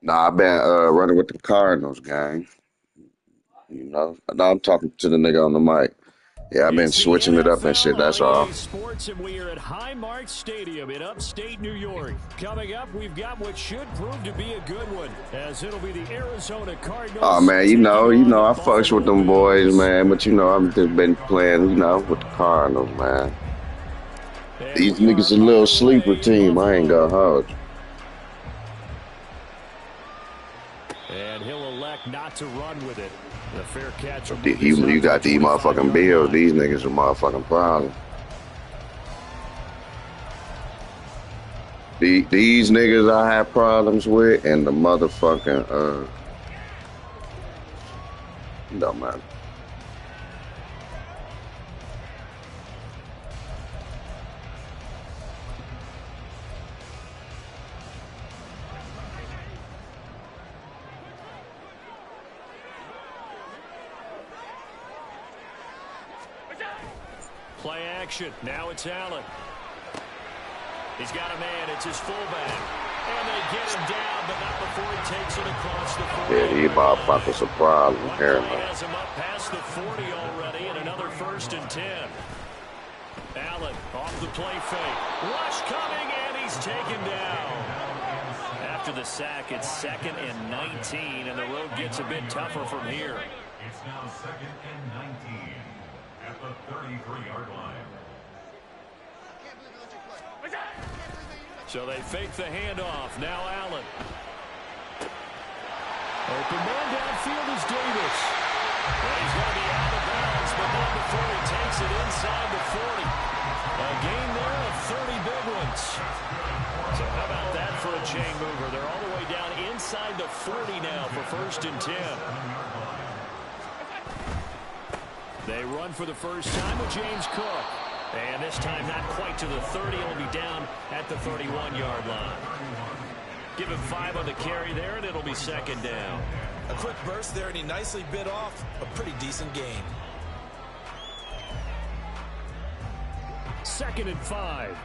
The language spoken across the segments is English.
Nah, I've been running with the Cardinals, gang. You know, no, I'm talking to the nigga on the mic. Yeah, I've been It's the switching it up and NFL shit. on That's all. EA Sports, and we are at Highmark Stadium in upstate New York. Coming up, we've got what should prove to be a good one, as it'll be the Arizona Oh Cardinals man, taking you on know, the I fucks with Buffalo them boys, Bills. man. But you know, I've just been playing, you know, with the Cardinals, man. And These we are niggas a little sleeper underway in team. I ain't gonna Buffalo. hold you. And he'll elect not to run with it. The fair catch will But move this you out to the got these motherfucking 25-yard Bills. line. These niggas are motherfucking problems. These niggas I have problems with, and the motherfucking no man. Play action. Now it's Allen. He's got a man. It's his fullback. And they get him down, but not before he takes it across the Yeah, 40. these motherfuckers a problem One here, play man. has him up past the 40 already, and another 1st and 10. Allen off the play fake. Rush coming, and he's taken down. After the sack, it's 2nd and 19, and the road gets a bit tougher from here. It's now 2nd and 19 at the 33-yard line. So they fake the handoff. Now Allen. Open man downfield is Davis. And he's going to be out of bounds, but not before he takes it inside the 40. A gain there of 30 big ones. So how about that for a chain mover? They're all the way down inside the 40 now for 1st and 10. They run for the first time with James Cook. And this time not quite to the 30. It'll be down at the 31-yard line. Give him 5 on the carry there, and it'll be 2nd down. A quick burst there, and he nicely bit off a pretty decent gain. 2nd and 5.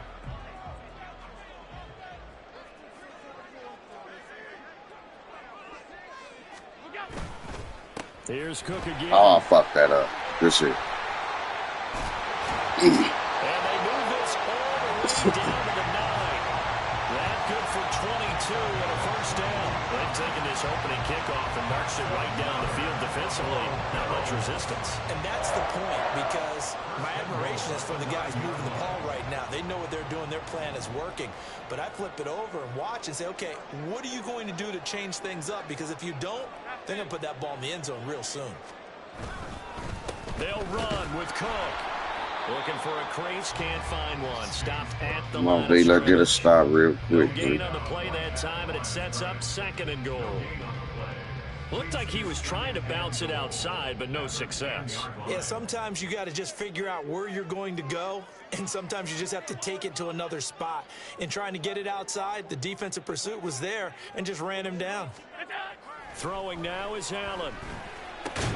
Here's Cook again. Oh, fuck that up. Good shit. And they move this all the way down to the 9. That good for 22 and a 1st down. They've taken this opening kickoff and marched it right down the field defensively. Not much resistance. And that's the point, because my admiration is for the guys moving the ball right now. They know what they're doing. Their plan is working. But I flip it over and watch and say, okay, what are you going to do to change things up? Because if you don't, they're going to put that ball in the end zone real soon. They'll run with Cook. Looking for a crease, can't find one. Stopped at the Come on, line. D, let's get a stop real No quick. gain on the play that time, and it sets up 2nd and goal. Looked like he was trying to bounce it outside, but no success. Yeah, sometimes you got to just figure out where you're going to go, and sometimes you just have to take it to another spot. In trying to get it outside, the defensive pursuit was there and just ran him down. Throwing now is Allen.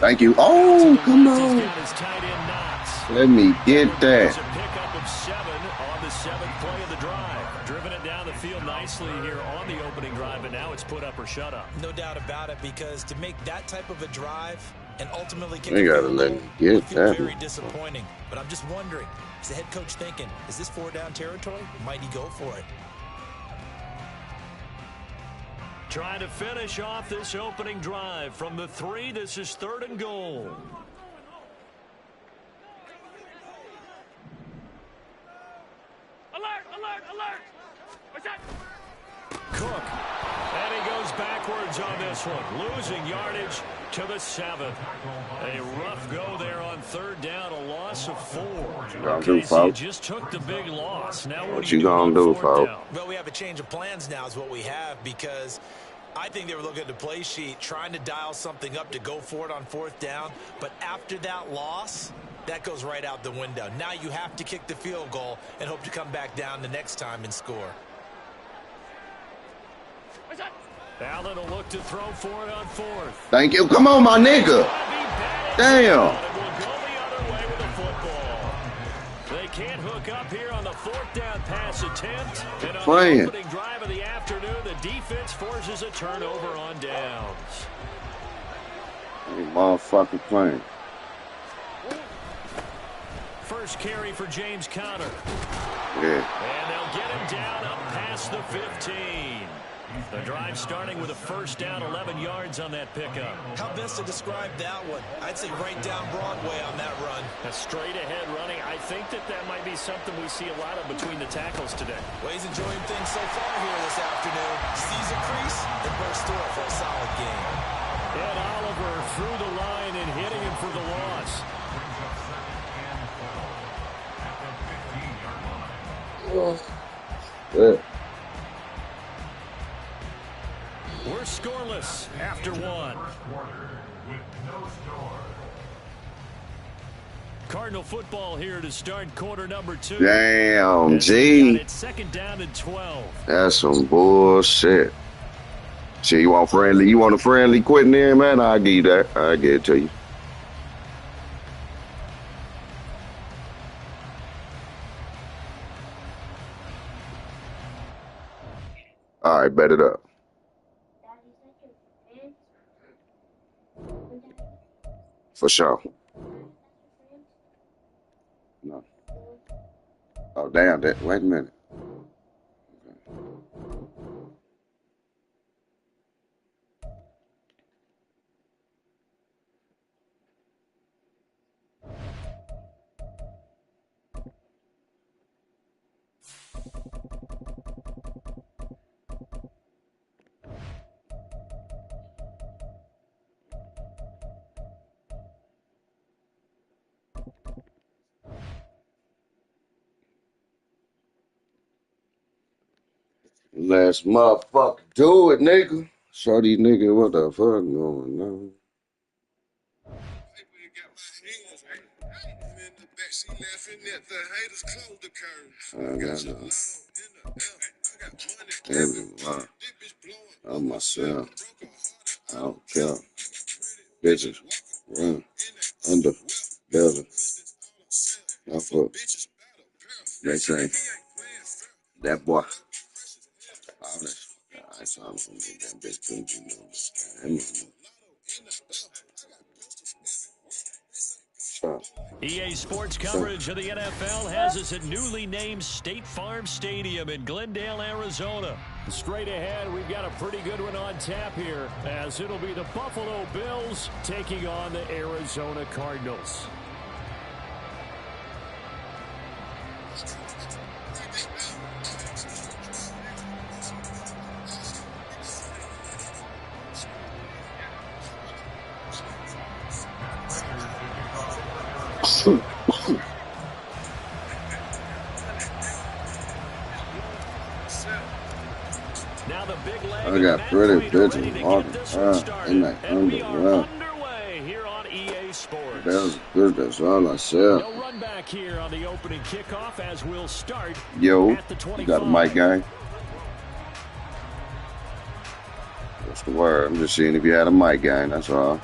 Thank you. Oh, come He's on. got his tight end Knox. Let me get There's that. a pickup of 7 on the 7th play of the drive. Driven it down the field nicely here on the opening drive, and now it's put up or shut up. No doubt about it, because to make that type of a drive and ultimately get You the gotta field let goal him get would feel that very one. disappointing. But I'm just wondering, is the head coach thinking, is this 4-down territory? Might he go for it? Trying to finish off this opening drive from the 3. This is 3rd and goal. Alert! Alert! Alert! What's that? Cook. And he goes backwards on this one. Losing yardage to the 7th. A rough go there on 3rd down. A loss of 4. Gonna do, Okay, so you folks? just took the big loss. Now What do you do gonna on do, 4th folks? down? Well, we have a change of plans now is what we have, because I think they were looking at the play sheet, trying to dial something up to go for it on 4th down. But after that loss, that goes right out the window. Now you have to kick the field goal and hope to come back down the next time and score. What's that? Allen will look to throw for it on 4th. Thank you. Come on, my nigga. Damn. It will go the other way with the football. They can't hook up here on the 4th down pass attempt. And on Playing. the opening drive of the afternoon, the defense forces a turnover on downs. Hey, motherfucker playing. First carry for James Conner. Yeah. And they'll get him down up past the 15. The drive starting with a first down, 11 yards on that pickup. How best to describe that one? I'd say right down Broadway on that run. A straight ahead running. I think that might be something we see a lot of between the tackles today. Well, he's enjoying things so far here this afternoon. Sees a crease and bursts through it for a solid game. Ed Oliver through the line and hitting him for the loss. Yeah. We're scoreless after one. Cardinal football here to start quarter number 2. Damn, G. It's second down and 12. That's some bullshit. Shit, you want friendly? You want a friendly quitting there, man? I'll give you that. I'll give it to you. All right, bet it up. For sure. No. Oh, damn. That. Wait a minute. Last motherfucker do it, nigga. Show these niggas what the fuck going on. I'm myself. I don't care. Bitches run under belly. I fuck. They say that boy. All this. I saw him from that bitch couldn't EA Sports coverage of the NFL has us at newly named State Farm Stadium in Glendale, Arizona. Straight ahead, we've got a pretty good one on tap here, as it'll be the Buffalo Bills taking on the Arizona Cardinals. Now the big leg I got pretty bitches walking and like underwear. Underway here on EA Sports. That's good. That's all I said. No run back here on the opening kickoff as we'll start Yo, at the 25. you got a mic guy? What's the word? I'm just seeing if you had a mic guy. That's all.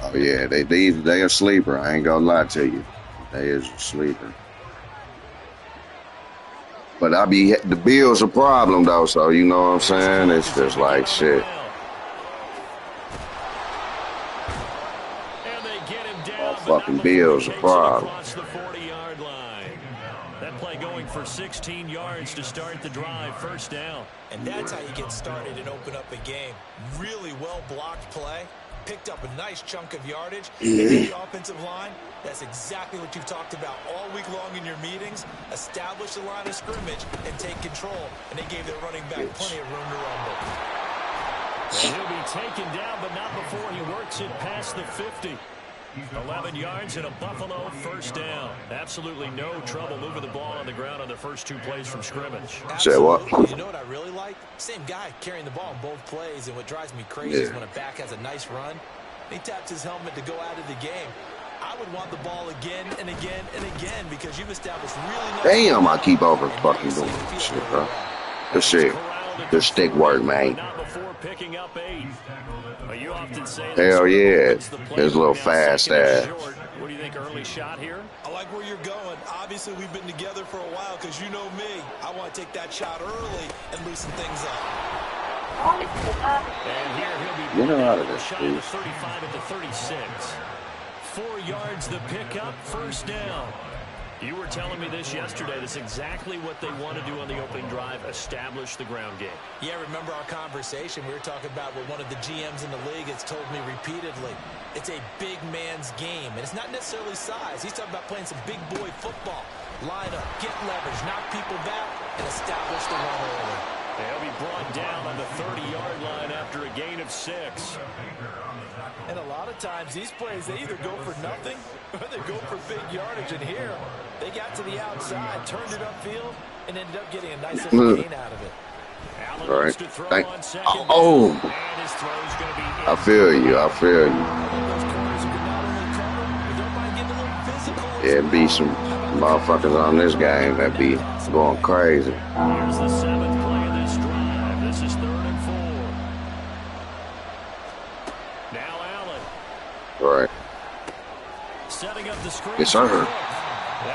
Oh yeah, they a sleeper. I ain't gonna lie to you. They is a sleeper. But the Bills a problem though, so you know what I'm saying? It's just like shit. And they get him down, All fucking Bills a problem. across the 40-yard line. That play going for 16 yards to start the drive, first down. And that's how you get started and open up a game. Really well-blocked play. Picked up a nice chunk of yardage. The offensive line, that's exactly what you've talked about all week long in your meetings. Establish the line of scrimmage and take control. And they gave their running back plenty of room to rumble. And he'll be taken down, but not before he works it past the 50. 11 yards and a Buffalo first down. Absolutely no trouble moving the ball on the ground on the first 2 plays from scrimmage. Say what? You know what I really like? Same guy carrying the ball in both plays, and what drives me crazy is when a back has a nice run, he taps his helmet to go out of the game. I would want the ball again and again and again because you've established really nice. Damn, I keep over fucking doing this shit, bro. This shit. This stick work, man. Not before picking up 8. You often say Hell yeah. His little fast ass. What do you think, early shot here? I like where you're going. Obviously, we've been together for a while because you know me. I want to take that shot early and loosen things up. And here he'll be Get her out of this, shy of the 35 at the 36. 4 yards the pickup, first down. You were telling me this yesterday. That's exactly what they want to do on the opening drive, establish the ground game. Yeah, remember our conversation? We were talking about what one of the GMs in the league has told me repeatedly. It's a big man's game, and it's not necessarily size. He's talking about playing some big boy football. Line up, get leverage, knock people back, and establish the run early. They'll be brought down on the 30-yard line after a gain of 6. And a lot of times, these plays, they either go for nothing or they go for big yardage. And here, they got to the outside, turned it upfield, and ended up getting a nice little gain out of it. Allen All looks right. to throw Thank- on second Oh. down, and his throw's going to be I feel you. I feel you. Those corners who can not only cover, but don't mind getting a little physical. Yeah, it be some motherfuckers on this game that be going crazy. Here's the 7th play of this drive. This is 3rd and 4. Now Allen All right. setting up the screen. Yes, sir. And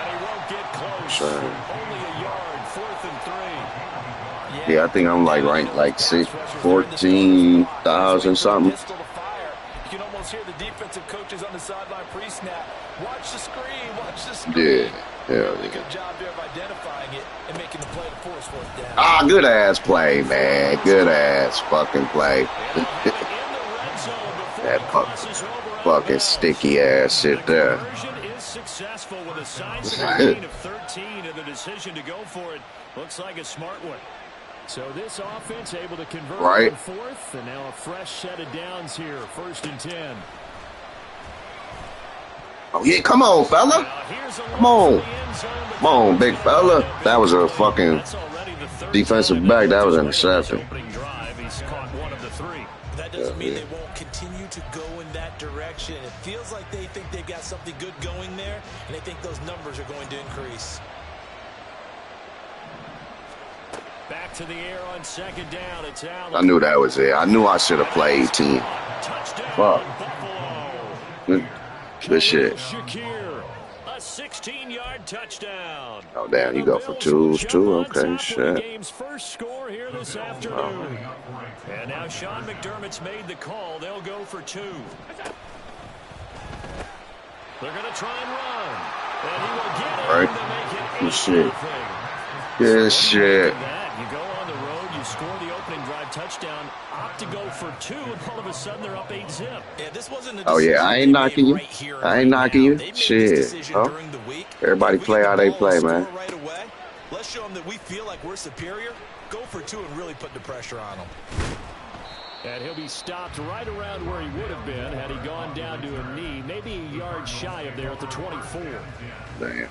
he won't get close. Sir. Only a yard, 4th and 3. Yeah, I think I'm like ranked like 14,000 something. Pistol to fire. You can almost hear the defensive coaches on the sideline pre-snap. Watch the screen. Watch the screen. Yeah. Really Yeah. good job there of identifying it and making the play to force 4th down. Ah, good ass play, man. Good ass fucking play. That fucking sticky ass shit there. Conversion is successful with a sizable gain of 13, and the decision to go for it looks like a smart one. So this offense able to convert Right. on 4th, and now a fresh set of downs here, 1st and 10. Oh yeah, come on, fella. Now here's a Come look on. for the end zone, but Come on, big fella. That was a fucking that's already the 3rd defensive time back. That was in this interception. opening drive. He's caught 1 of the 3. That doesn't mean Yeah. they won't continue to go in that direction. It feels like they think they've got something good going there, and they think those numbers are going to increase. Back to the air on 2nd down. It's Allen. I knew that was it. I knew I should have played 10. Touchdown, Fuck. Buffalo. Good shit. Shakir, a 16-yard touchdown. Oh damn, you go for Bills twos jump too. on Okay, top with the shit. game's first score here this afternoon. And now Sean McDermott's made the call. They'll go for 2. They're going to try and run. And he will get it Right. to make it Good 8-0. shit. Good shit. That. You go on the road, you score the opening drive touchdown, opt to go for 2, and all of a sudden they're up 8-zip. Yeah, this wasn't a Oh yeah, I ain't decision they knocking made you. right here and I ain't right knocking now. you. They made this Shit. decision Huh? during the week. Everybody If we play get how the they ball play, and man. score right away, let's show them that we feel like we're superior. Go for 2 and really put the pressure on them. And he'll be stopped right around where he would have been had he gone down to a knee, maybe a yard shy of there at the 24. Damn.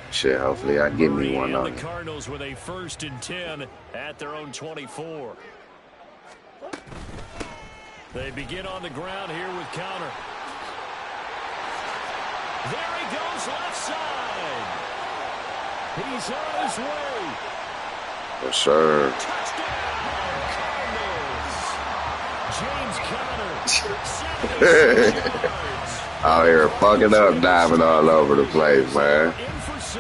Shit, hopefully I get me one And on the it. Cardinals with a 1st and 10 at their own 24. They begin on the ground here with counter. There he goes left side. He's on his way. Yes, sir. Touchdown, Cardinals. James Conner, 76 yards. Out here fucking up, diving all over the place, man. In for 6.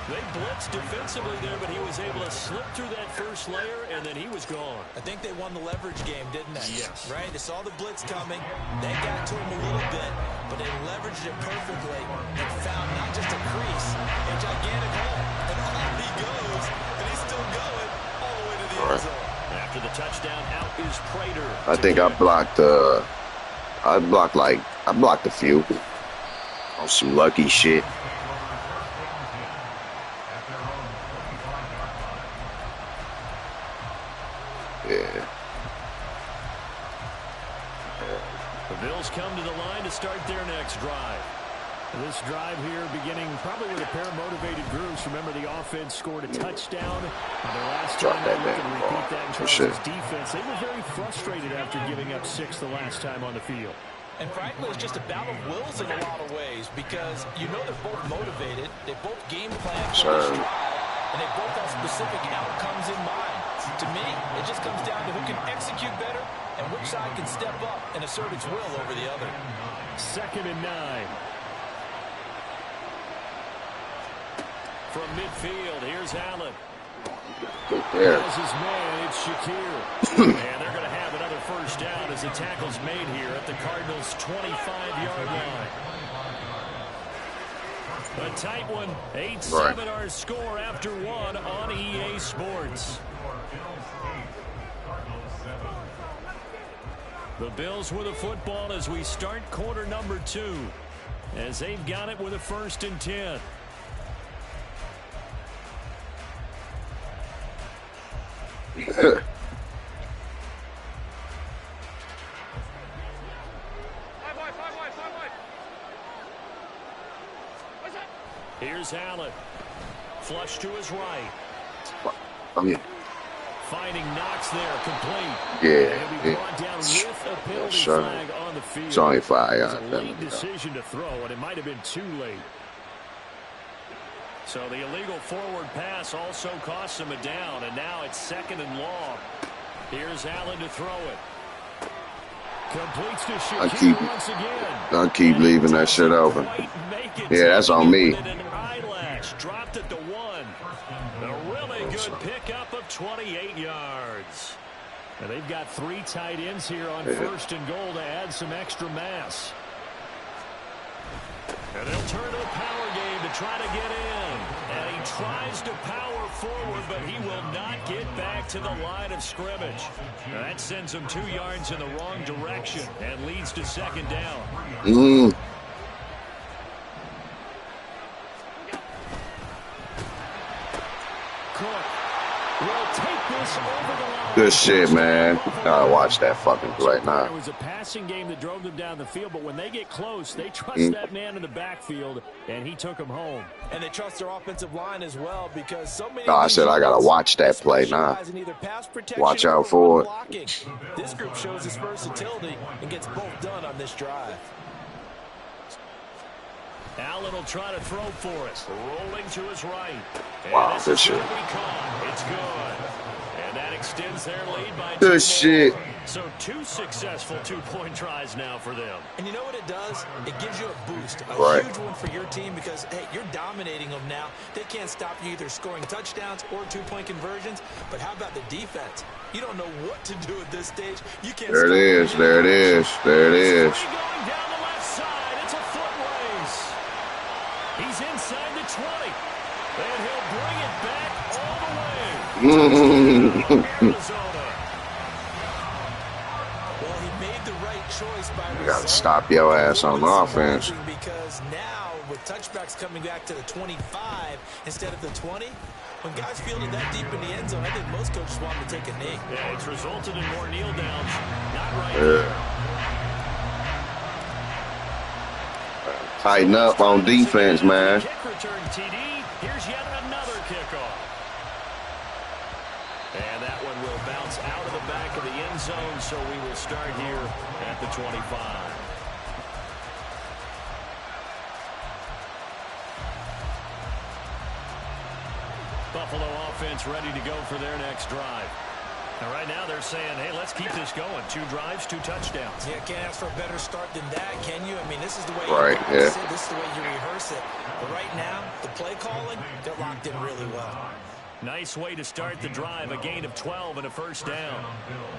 They blitzed defensively there, but he was able to slip through that first layer, and then he was gone. I think they won the leverage game, didn't they? Yes. Right? They saw the blitz coming. They got to him a little bit, but they leveraged it perfectly and found not just a crease, a gigantic hole. And on he goes, and he's still going all the way to the end zone. After the touchdown, out is Prater. I think I blocked I blocked a few on some lucky shit. Yeah. The Bills come to the line to start their next drive. This drive here beginning probably with a pair of motivated groups. Remember, the offense scored a touchdown. And their last Drop time that they can damn repeat ball. that in For Charles' sure. defense. They were very frustrated after giving up 6 the last time on the field. And frankly, it's just a battle of wills in a lot of ways because you know they're both motivated. They both game plan for this Sure. drive, and they both have specific outcomes in mind. To me, it just comes down to who can execute better and which side can step up and assert its will over the other. 2nd and 9. From midfield, here's Allen. There. As his man, it's Shakir. And they're going to have another first down as the tackle's made here at the Cardinals' 25-yard line. A tight one. 8-7 our score after one on EA Sports. The Bills with the football as we start quarter number 2. As they've got it with a 1st and 10. Here's Allen. Flush to his right. Yeah. Finding Knox there, complete. Yeah. He'll be brought down with a penalty Sure. flag on the field. It's only 5 It was yards. a late decision to throw, and it might have been too late. So the illegal forward pass also costs him a down, and now it's 2nd and long. Here's Allen to throw it. Completes to Shakir once again. I keep leaving that shit open. Yeah, that's on me. An eyelash dropped at the 1. A really good pickup of 28 yards. And they've got 3 tight ends here on 1st and goal to add some extra mass. And they'll turn to the power game to try to get in. And he tries to power forward, but he will not get back to the line of scrimmage. Now that sends him 2 yards in the wrong direction and leads to 2nd down. Cook will take this over the line. Good shit, man. Gotta watch that fucking play now. It was a passing game that drove them down the field, but when they get close, they trust that man in the backfield, and he took him home. And they trust their offensive line as well because so many. No, I said I gotta watch that play now. Watch out for it. Blocking. This group shows its versatility and gets both done on this drive. Allen will try to throw for it. Rolling to his right. Wow, good shit. It's good. And that extends their lead by 2 Good more. shit. So 2 successful 2-point tries now for them. And you know what it does? It gives you a boost, a Right. huge one for your team because, hey, you're dominating them now. They can't stop you either scoring touchdowns or 2-point conversions. But how about the defense? You don't know what to do at this stage. You can't. There it is. There it is. There it is. Going down the left side. It's a foot race. He's inside the 20. And he'll bring it back all the way. Arizona. Well, he made the right choice by You gotta stop your ass on offense. because now with touchbacks coming back to the 25 instead of the 20, when guys fielded that deep in the end zone, I think most coaches want to take a knee. Yeah, it's resulted in more kneel downs. Not right there. Tighten up on defense, man. Kick return TD. Here's yet another kickoff. And that one will bounce out of the back of the end zone, so we will start here at the 25. Buffalo offense ready to go for their next drive. And right now they're saying, hey, let's keep this going. 2 drives, 2 touchdowns. Yeah, can't ask for a better start than that, can you? I mean, this is the way Right, you practice yeah. it. This is the way you rehearse it. But right now, the play calling, they're locked in really well. Nice way to start the drive, a gain of 12 and a first down.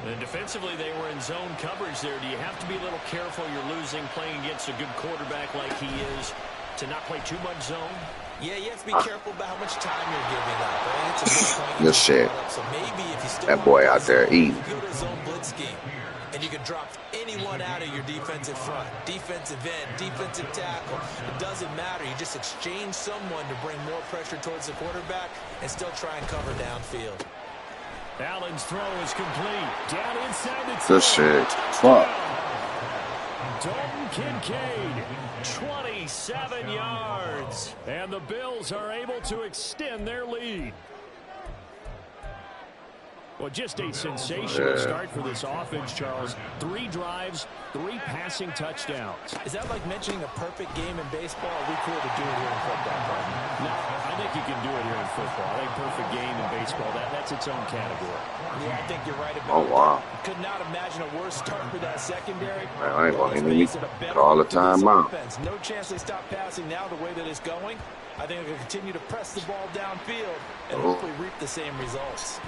And defensively, they were in zone coverage there. Do you have to be a little careful? You're losing, playing against a good quarterback like he is, to not play too much zone? Yeah, you have to be careful about how much time you're giving up. Right? It's a good point. Good shit. So maybe if you still That boy out there eating. go to a zone blitz scheme, and you can drop anyone out of your defensive front, defensive end, defensive tackle. It doesn't matter. You just exchange someone to bring more pressure towards the quarterback and still try and cover downfield. Allen's throw is complete. Down inside the 10. Good shit. Fuck. Dalton Kincaid, 27 yards. And the Bills are able to extend their lead. Well, just a sensational start for this offense, Charles. 3 drives, 3 passing touchdowns. Is that like mentioning a perfect game in baseball? Are we cool to do it here in football? No, I think you can do it here in football. I think perfect game in baseball, that's its own category. Yeah, I think you're right about Oh, wow. that. Could not imagine a worse start for that secondary. Man, I ain't Well, going let's face it, to a better call the look for this timeout. offense. No chance they stop passing now the way that it's going. I think they'll continue to press the ball downfield and hopefully reap the same results.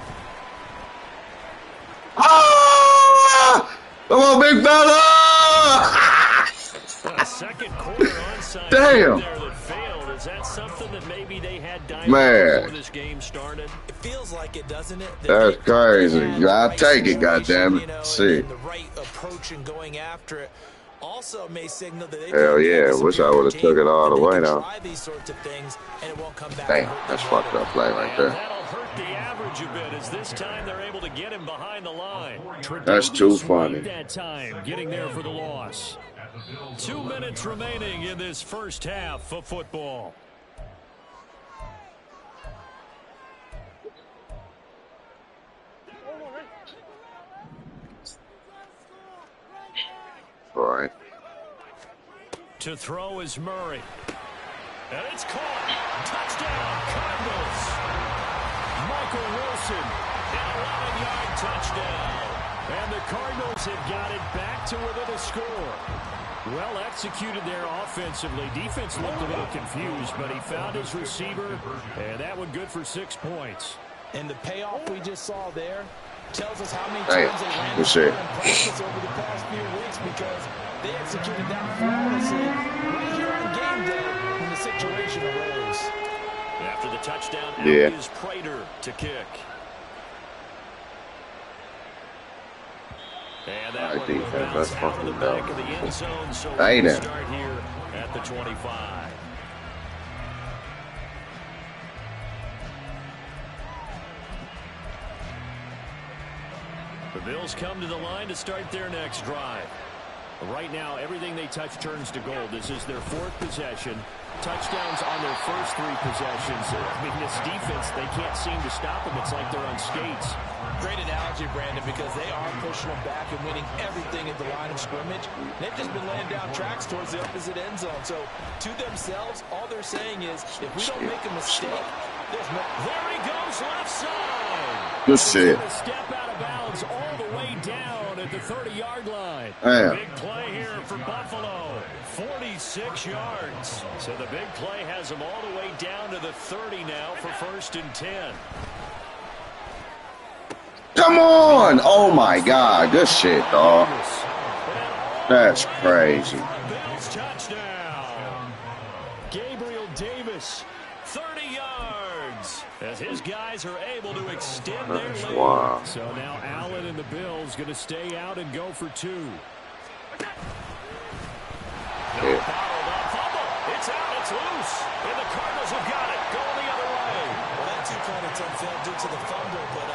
Ah! Come on, big fella! A second quarter onside Damn. there that failed. Is that something that maybe they had dialed Man. before this game started? It feels like it, doesn't it? That's crazy. I'll take it, situation, goddammit. you know, Shit. and the right approach and going after it also may signal that they Hell yeah. Wish I would have took it all the way, though. try these sorts of things and it won't come back. Damn, that's fucked up play right And there. that'll hurt the average a bit as this time they're able to get him behind the line. That's too Tredavious funny. White that time, getting there for the loss. 2 minutes remaining in this first half of football. All right. To throw is Murray. And it's caught. Touchdown, Cardinals. Michael Wilson, an 11-yard touchdown. And the Cardinals have got it back to within a score. Well executed there offensively. Defense looked a little confused, but he found his receiver, and that one good for 6 points. And the payoff we just saw there tells us how many Hey, times they ran good the shit. ball in practice over the past few weeks because they executed that flawlessly right here on game day when the situation arose. After the touchdown, out Yeah. is Prater to kick. And that All right, one will defense, bounce that's out of the fucking back dumb. of the end zone, so Ain't we'll it? start here at the 25. The Bills come to the line to start their next drive. Right now, everything they touch turns to gold. This is their 4th possession. Touchdowns on their first 3 possessions. I mean, this defense, they can't seem to stop them. It's like they're on skates. Great analogy, Brandon, because they are pushing them back and winning everything at the line of scrimmage. They've just been laying down tracks towards the opposite end zone. So, to themselves, all they're saying is, if we don't make a mistake, there's no... There he goes, left side. Good shit. He's gonna step out of bounds all the way down at the 30-yard line. Damn. Big play here for Buffalo. 46 yards. So the big play has them all the way down to the 30 now for 1st and 10. Come on! Oh my God. Good shit, dog. That's crazy. Bills touchdown. Gabriel Davis, 30 yards. As his guys are able to extend their That's lead. wild. So now Allen and the Bills going to stay out and go for 2. Yeah. Bottled up fumble. It's out. It's loose. And the Cardinals have got it. Going the other way. Well, that 2-point attempt failed due to the fumble, but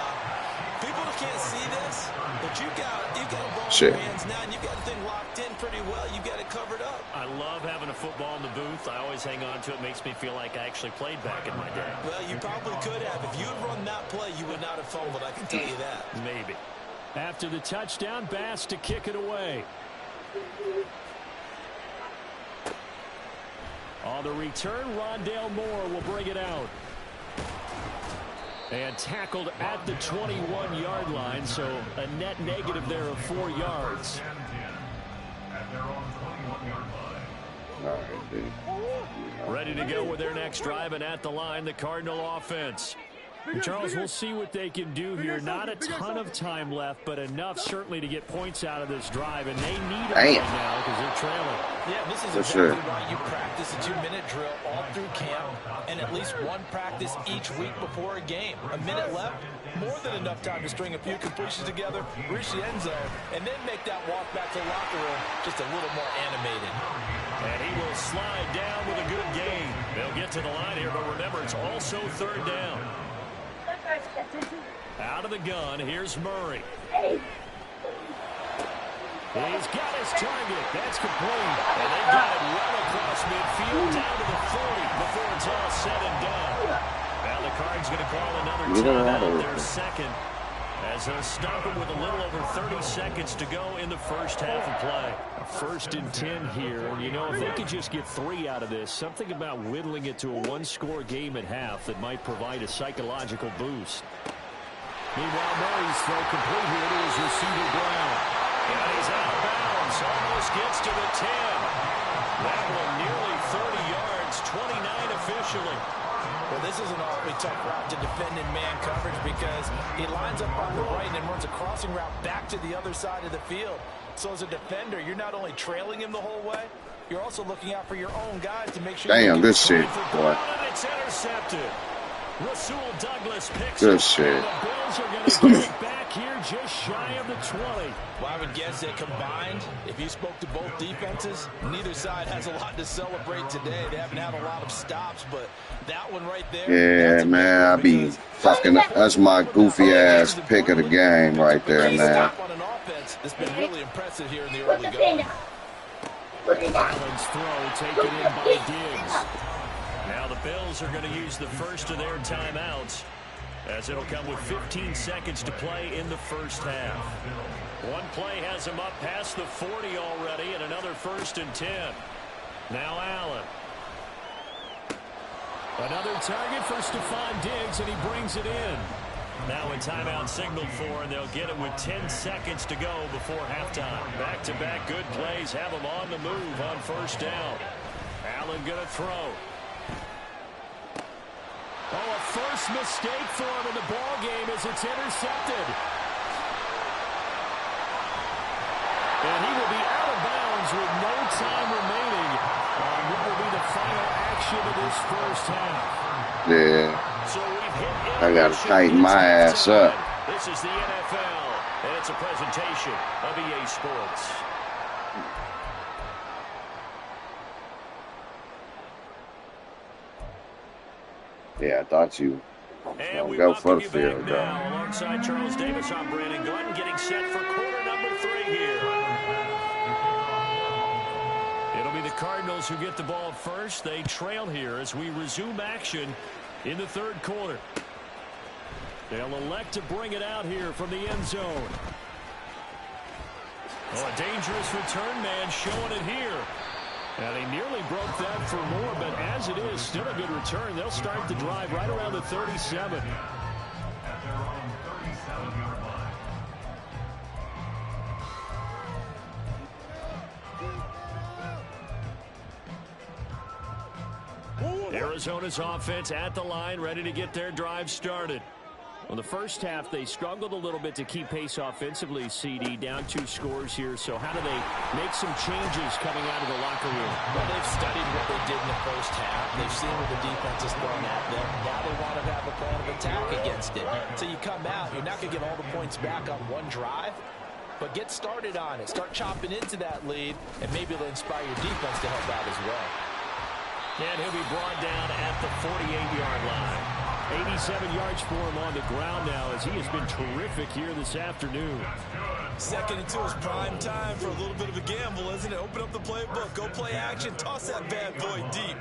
people can't see this, but you've got a ball in Shit. your hands now, and you've got the thing locked in pretty well. You've got it covered up. I love having a football in the booth. I always hang on to it. Makes me feel like I actually played back in my day. Well, you probably could have. If you had run that play, you would not have fumbled. I can tell you that. Maybe. After the touchdown, Bass to kick it away. On the return, Rondale Moore will bring it out. And tackled at the 21-yard line, so a net negative there of 4 yards. All right, dude. Ready to go with their next drive, and at the line, the Cardinal offense. And Charles, we'll see what they can do here. Not a ton of time left, but enough certainly to get points out of this drive, and they need it right now because they're trailing. Yeah, this is For exactly sure. why you practice a 2-minute drill all through camp and at least one practice each week before a game. A minute left, more than enough time to string a few completions together, reach the end zone, and then make that walk back to the locker room just a little more animated. And he will slide down with a good gain. They'll get to the line here, but remember, it's also 3rd down. Out of the gun, here's Murray. He's got his target. That's complete. And they've got it well across midfield down to the 40 before it's all said and done. Now the Cards going to call another timeout, their second. As they'll stop it with a little over 30 seconds to go in the first half of play. A 1st and 10 here. And, you know, if they could just get 3 out of this, something about whittling it to a one-score game at half that might provide a psychological boost. Meanwhile, Murray's throw complete here to his receiver Brown. And he's out of bounds. Almost gets to the 10. That one nearly 30 yards, 29 officially. Well, this is an awfully tough route to defend in man coverage because he lines up on the right and then runs a crossing route back to the other side of the field. So as a defender, you're not only trailing him the whole way, you're also looking out for your own guys to make sure. Damn, good shit, boy. It's intercepted. Rasul Douglas picks Good it. shit. And the Bills are going to get it back here just shy of the 20. Well, I would guess that combined, if you spoke to both defenses, neither side has a lot to celebrate today. They haven't had a lot of stops, but that one right there. Yeah, man, I be fucking. That's my goofy ass pick of the game right there, man. On an offense that's been really impressive here in the early going. Allen's throw taken in by Diggs. Now the Bills are going to use the first of their timeouts, as it'll come with 15 seconds to play in the first half. One play has him up past the 40 already, and another 1st and 10. Now Allen. Another target for Stephon Diggs, and he brings it in. Now a timeout signaled for, and they'll get it with 10 seconds to go before halftime. Back-to-back good plays have him on the move on 1st down. Allen going to throw. Oh, a first mistake for him in the ball game as it's intercepted. And he will be out of bounds with no time remaining on what will be the final action of this first half. Yeah. So we've hit I gotta tighten my ass up. This is the NFL, and it's a presentation of EA Sports. Yeah, I thought you And we go for the welcome you back field, now, though. alongside Charles Davis. I'm Brandon Gordon, getting set for quarter number 3 here. It'll be the Cardinals who get the ball first. They trail here as we resume action in the 3rd quarter. They'll elect to bring it out here from the end zone. Oh, a dangerous return man showing it here. And he nearly broke that for more, but as it is, still a good return. They'll start the drive right around the 37. At their own 37-yard line. Arizona's offense at the line, ready to get their drive started. Well, the first half, they struggled a little bit to keep pace offensively, CD, down 2 scores here. So how do they make some changes coming out of the locker room? Well, they've studied what they did in the first half. They've seen what the defense is throwing at them. Now they want to have a plan of attack against it. So you come out, you're not going to get all the points back on one drive, but get started on it. Start chopping into that lead, and maybe it'll inspire your defense to help out as well. And he'll be brought down at the 48-yard line. 87 yards for him on the ground now, as he has been terrific here this afternoon. 2nd and 2 is prime time for a little bit of a gamble, isn't it? Open up the playbook, go play action, toss that bad boy deep.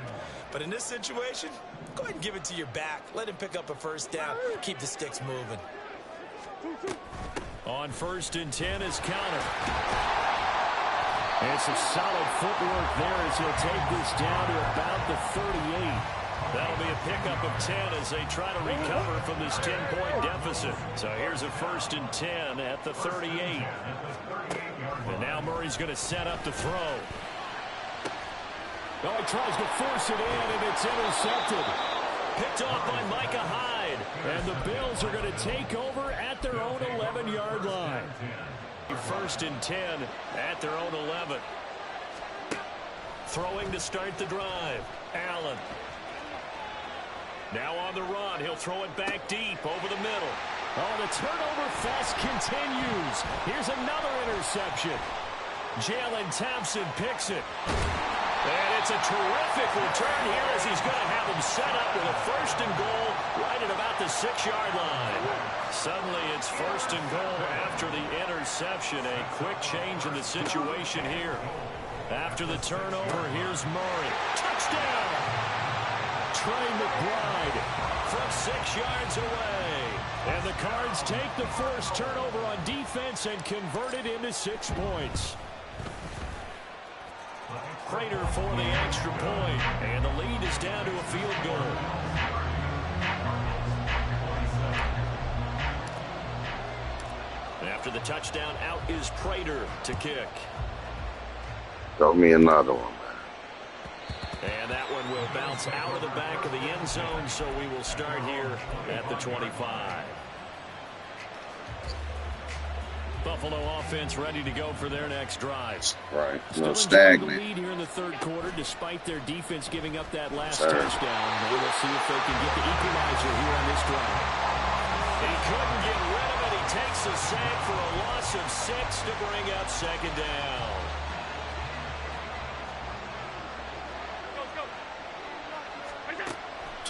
But in this situation, go ahead and give it to your back. Let him pick up a 1st down. Keep the sticks moving. On 1st and 10 is counter. And some solid footwork there as he'll take this down to about the 38. That'll be a pickup of 10 as they try to recover from this 10-point deficit. So here's a 1st and 10 at the 38. And now Murray's going to set up to throw. Oh, he tries to force it in, and it's intercepted. Picked off by Micah Hyde. And the Bills are going to take over at their own 11-yard line. 1st and 10 at their own 11. Throwing to start the drive. Allen. Now on the run, he'll throw it back deep over the middle. Oh, the turnover fest continues. Here's another interception. Jalen Thompson picks it. And it's a terrific return here as he's going to have him set up with a 1st and goal right at about the 6-yard line. Suddenly it's 1st and goal after the interception. A quick change in the situation here. After the turnover, here's Murray. Touchdown! Trey McBride from 6 yards away. And the Cards take the forced turnover on defense and convert it into 6 points. Prater for the extra point, and the lead is down to a field goal. After the touchdown, out is Prater to kick. Throw me another one, man. And that one will bounce out of the back of the end zone, so we will start here at the 25. Buffalo offense ready to go for their next drive. Right. Still No enjoying the stagnant. lead here in the third quarter, despite their defense giving up that last touchdown. They will see if they can get the equalizer here on this drive. He couldn't get rid of it. He takes a sack for a loss of 6 to bring up second down.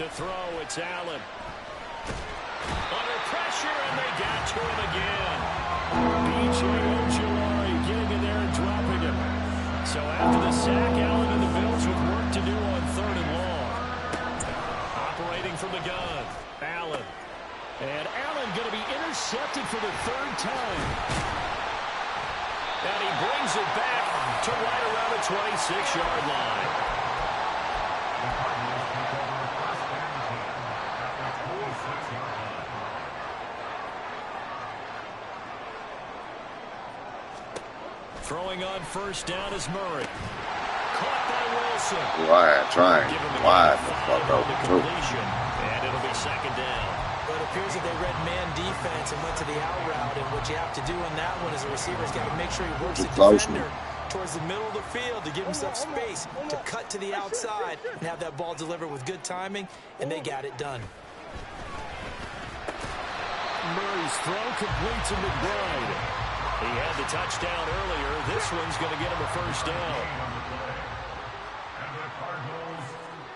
To throw, it's Allen. Under pressure, and they got to him again. B.J. Ojulari getting in there and dropping him. So after the sack, Allen and the Bills with work to do on 3rd and long. Operating from the gun, Allen. And Allen going to be intercepted for the 3rd time. And he brings it back to right around the 26-yard line. Throwing on 1st down is Murray. Caught by Wilson. Wide, trying. Wide the fuck The over, too. completion, and it'll be 2nd down. But it appears that they read man defense and went to the out route. And what you have to do in that one is a receiver's got to make sure he works the Close defender towards the middle of the field to give himself space to cut to the outside and have that ball delivered with good timing, and they got it done. Murray's throw complete to McBride. He had the touchdown earlier. This one's going to get him a 1st down. And the Cardinals,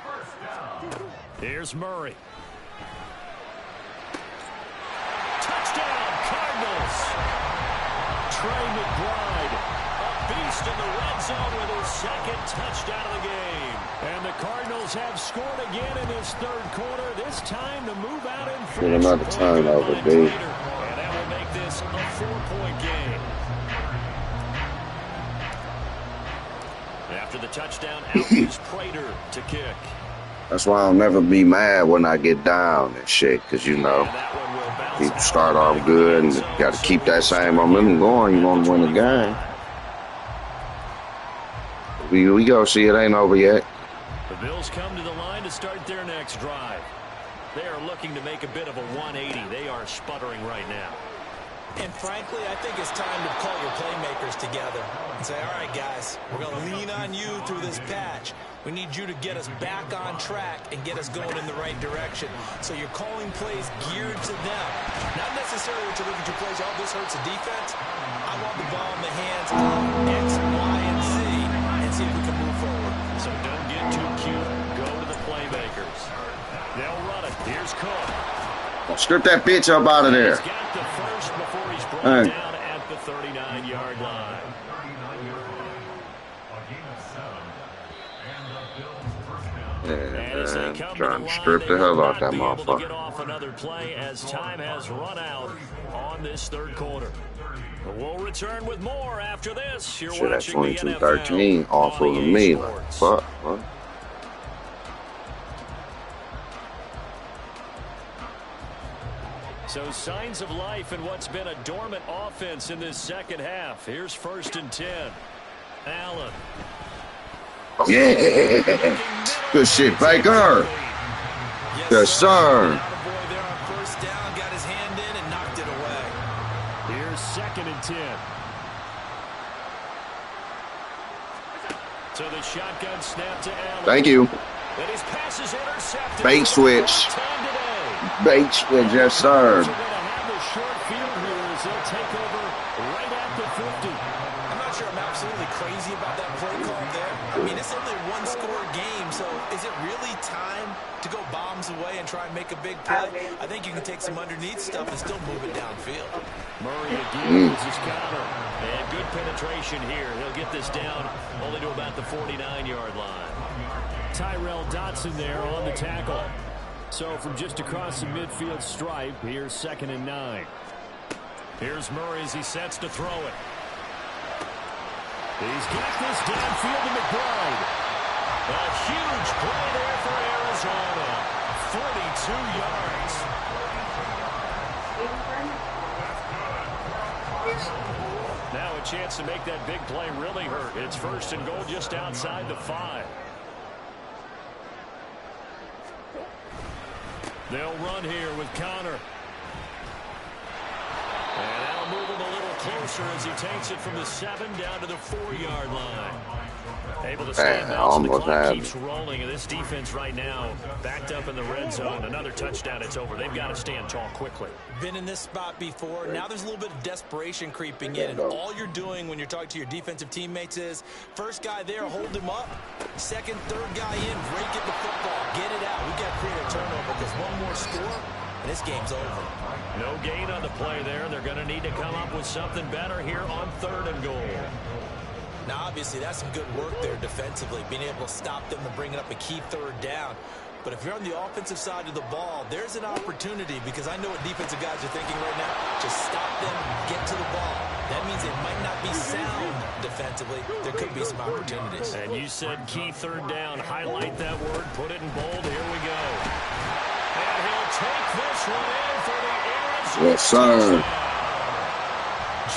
1st down. Here's Murray. Touchdown, Cardinals. Trey McBride, a beast in the red zone with his 2nd touchdown of the game. And the Cardinals have scored again in this 3rd quarter. This time to move out in front. Get another turnover, dude. And that will make this a 4-point game. After the touchdown, out is Prater to kick. That's why I'll never be mad when I get down and shit, because, you know, you start off good and you got to keep that same momentum going. You want to win the game. We go see it ain't over yet. The Bills come to the line to start their next drive. They are looking to make a bit of a 180. They are sputtering right now. And frankly, I think it's time to call your playmakers together and say, all right, guys, we're going to lean on you through this patch. We need you to get us back on track and get us going in the right direction. So you're calling plays geared to them. Not necessarily what you're looking to plays, oh, this hurts the defense. I want the ball in the hands of X, Y, and Z and see if we can move forward. So don't get too cute. Go to the playmakers. They'll run it. Here's Cook. Strip that bitch up out of there. He's got the first before he's brought Hey. down at the 39-yard line. And as they come to the Trying to line, strip they the hell will out that not be able to get motherfucker. off another play as time has run out on this 3rd quarter. But we'll return with more after this. You're Shit, that's watching the 22-13 NFL awful on to EA me. Like, Sports. fuck, what? So signs of life in what's been a dormant offense in this 2nd half. Here's 1st and 10. Allen. Yeah. Good shit, Baker. Yes, sir. Boy there on 1st down, got his hand in and knocked it away. Here's 2nd and 10. So the shotgun snap to Allen. Thank you. And his pass is intercepted. Bait switch. Bait switch, yes, sir. They're going to have the short field here as they'll take over right at the 50. I'm not sure I'm absolutely crazy about that play call there. I mean, it's only a 1-score game, so is it really time to go bombs away and try and make a big play? I think you can take some underneath stuff and still move it downfield. Murray again with his counter. And good penetration here. He'll get this down only to about the 49-yard line. Tyrell Dotson there on the tackle. So from just across the midfield stripe, here's 2nd and 9. Here's Murray as he sets to throw it. He's got this downfield to McBride. A huge play there for Arizona. 42 yards. Now a chance to make that big play really hurt. It's 1st and goal just outside the 5. They'll run here with Connor. And that'll move him a little closer as he takes it from the 7 down to the 4-yard line. Able to stand out, so the clock keeps rolling, and this defense right now backed up in the red zone. Another touchdown, it's over. They've got to stand tall quickly. Been in this spot before. Now there's a little bit of desperation creeping in, and all you're doing when you're talking to your defensive teammates is first guy there, hold him up. Second, third guy in, break it the football, get it out. We got to create a turnover because one more score, and this game's over. No gain on the play there. They're going to need to come up with something better here on 3rd and goal. Now, obviously, that's some good work there defensively, being able to stop them and bringing up a key 3rd down. But if you're on the offensive side of the ball, there's an opportunity because I know what defensive guys are thinking right now. Just stop them, get to the ball. That means it might not be sound defensively. There could be some opportunities. And you said key 3rd down. Highlight that word. Put it in bold. Here we go. And he'll take this one in for the Arizona. Yes, sir.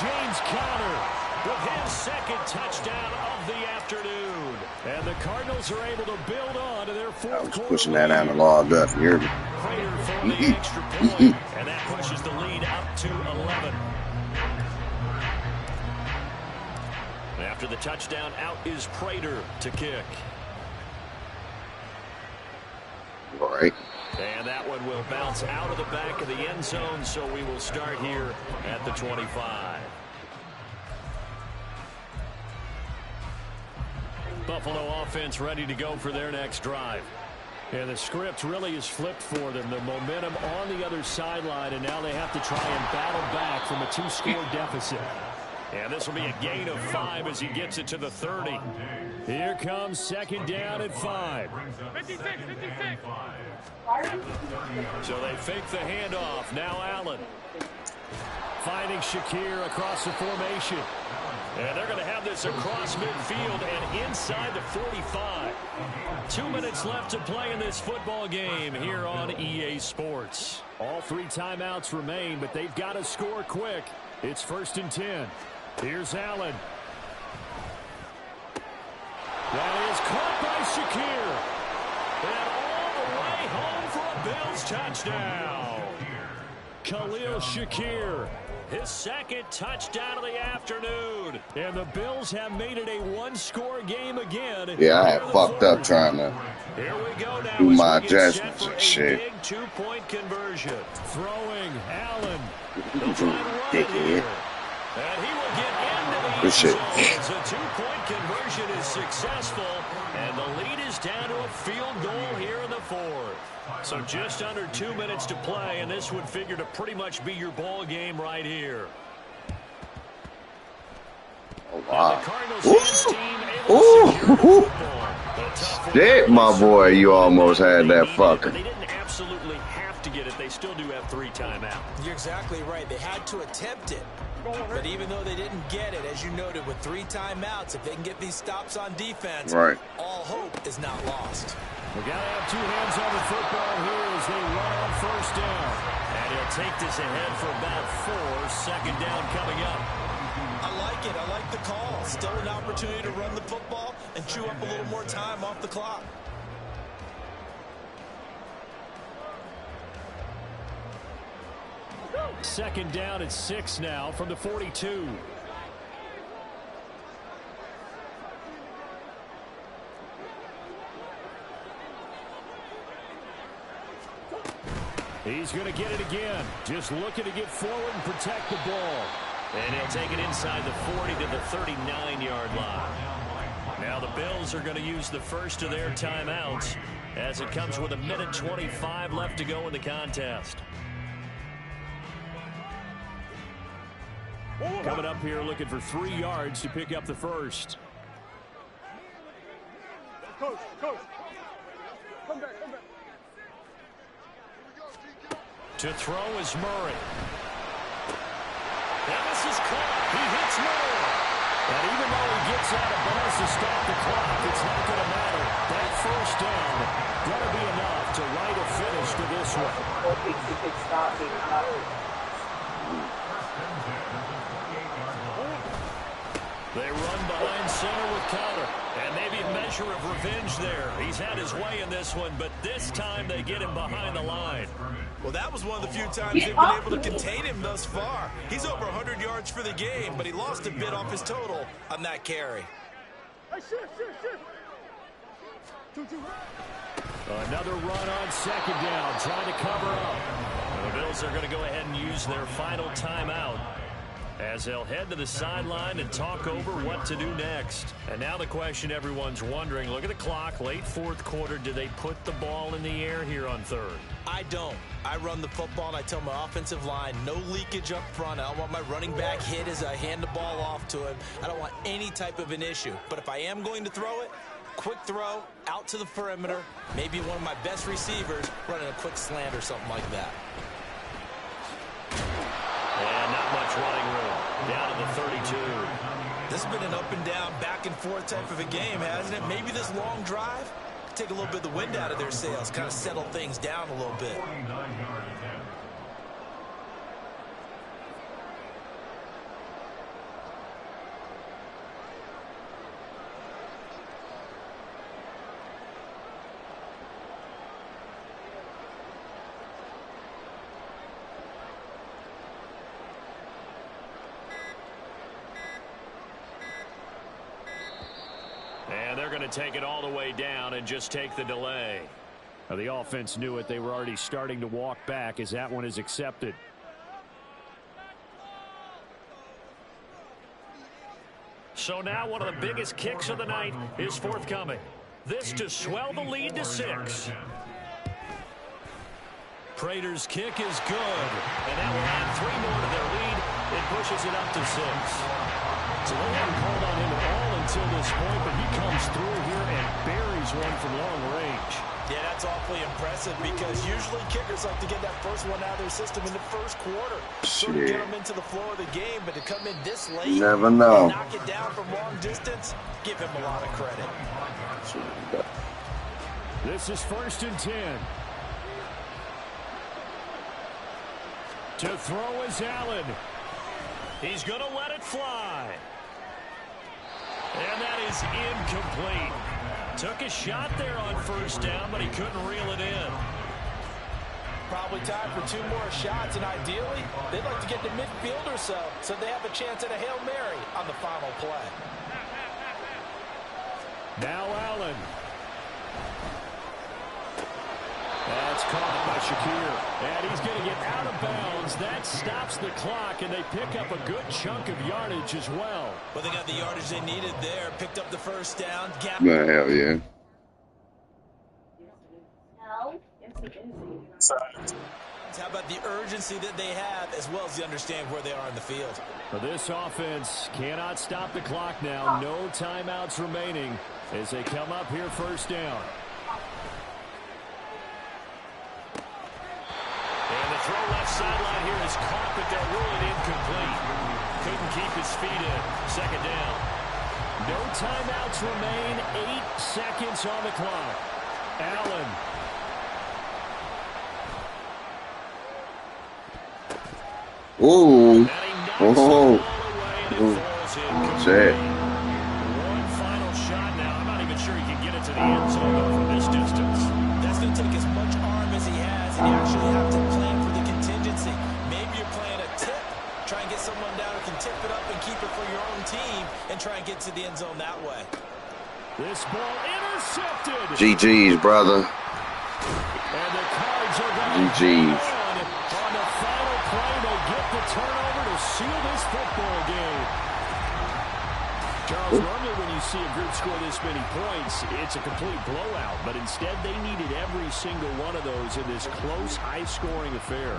James Conner with his 2nd touchdown of the afternoon. And the Cardinals are able to build on to their 4th I was quarter. pushing that analog up here. Prater for the extra point, and that pushes the lead up to 11. After the touchdown, out is Prater to kick. All right. And that one will bounce out of the back of the end zone, so we will start here at the 25. Buffalo offense ready to go for their next drive. And the script really is flipped for them. The momentum on the other sideline, and now they have to try and battle back from a 2-score deficit. And this will be a gain of 5 as he gets it to the 30. Here comes 2nd down at 5. 56. So they fake the handoff. Now Allen finding Shakir across the formation. And they're going to have this across midfield and inside the 45. 2 minutes left to play in this football game here on EA Sports. All 3 timeouts remain, but they've got to score quick. It's 1st and 10. Here's Allen. That is caught by Shakir. And all the way home for a Bills touchdown. Khalil Shakir, his 2nd touchdown of the afternoon. And the Bills have made it a 1-score game again. Yeah, I had fucked up trying to do my adjustments and shit. Big 2-point conversion. Throwing Allen. They'll try and run it here. And he will get into the end zone as a 2-point conversion is successful. And the lead is down to a field goal here in the 4th. So just under 2 minutes to play, and this would figure to pretty much be your ball game right here. Oh, wow. Shit, my boy, you almost had that fucker. They didn't absolutely have to get it. They still do have 3 timeouts. You're exactly right. They had to attempt it. But even though they didn't get it, as you noted, with 3 timeouts, if they can get these stops on defense, right, all hope is not lost. We got to have 2 hands on the football here as they run on 1st down. And he'll take this ahead for about 4. 2nd down coming up. I like it. I like the call. Still an opportunity to run the football and chew up a little more time off the clock. Second down at 6 now from the 42. He's going to get it again. Just looking to get forward and protect the ball. And he'll take it inside the 40 to the 39-yard line. Now the Bills are going to use the first of their timeouts as it comes with 1:25 left to go in the contest. Coming up here looking for 3 yards to pick up the first. Coach. To throw is Murray. And this is caught. He hits Murray. And even though he gets out of bounds to stop the clock, it's not going to matter. That first down going to be enough to write a finish to this one. They run behind center with counter. And maybe a measure of revenge there. He's had his way in this one, but this time they get him behind the line. Well, that was one of the few times they've been able to contain him thus far. He's over 100 yards for the game, but he lost a bit off his total on that carry. Another run on second down, trying to cover up. And the Bills are going to go ahead and use their final timeout as they'll head to the sideline and talk over what to do next. And now the question everyone's wondering, look at the clock, late fourth quarter, do they put the ball in the air here on third? I don't. I run the football and I tell my offensive line, no leakage up front. I don't want my running back hit as I hand the ball off to him. I don't want any type of an issue. But if I am going to throw it, quick throw, out to the perimeter, maybe one of my best receivers running a quick slant or something like that. And not much running room. Down to the 32. This has been an up and down, back and forth type of a game, hasn't it? Maybe this long drive take a little bit of the wind out of their sails, kind of settle things down a little bit. And they're going to take it all the way down and just take the delay. Now, the offense knew it. They were already starting to walk back as that one is accepted. So now one of the biggest kicks of the night is forthcoming. This to swell the lead to 6. Prater's kick is good. And that will add 3 more to their lead. It pushes it up to 6. So they haven't called on him at all until this point, but he comes through here and buries one from long range. Yeah, that's awfully impressive because usually kickers like to get that first one out of their system in the first quarter. Sort of get them into the flow of the game, but to come in this late Never know. and knock it down from long distance, give him a lot of credit. This is 1st and 10. To throw is Allen. He's going to let it fly. And that is incomplete. Took a shot there on first down, but he couldn't reel it in. Probably time for 2 more shots, and ideally, they'd like to get to midfield or so they have a chance at a Hail Mary on the final play. Now Allen. That's caught by Shakir. And he's going to get out of bounds. That stops the clock, and they pick up a good chunk of yardage as well. Well, they got the yardage they needed there. Picked up the first down. Gap. Man, hell yeah. How about the urgency that they have as well as they understand where they are in the field? For this offense, cannot stop the clock now. No timeouts remaining as they come up here first down. And the throw left sideline here is caught, but they're ruling incomplete. Couldn't keep his feet in. Second down. No timeouts remain. 8 seconds on the clock. Allen. Ooh. Oh. Shit. One final shot now. I'm not even sure he can get it to the end zone from this distance. That's going to take as much arm as he has, and you actually have to plan for the contingency. Maybe you're playing a tip. Try and get someone down who can tip it up and keep it for your own team and try and get to the end zone that way. This ball intercepted. GG's, brother. And the Cards are going GG's. on the final play. They get the turnover to seal this football game. Charles, normally when you see a group score this many points, it's a complete blowout. But instead, they needed every single one of those in this close, high-scoring affair.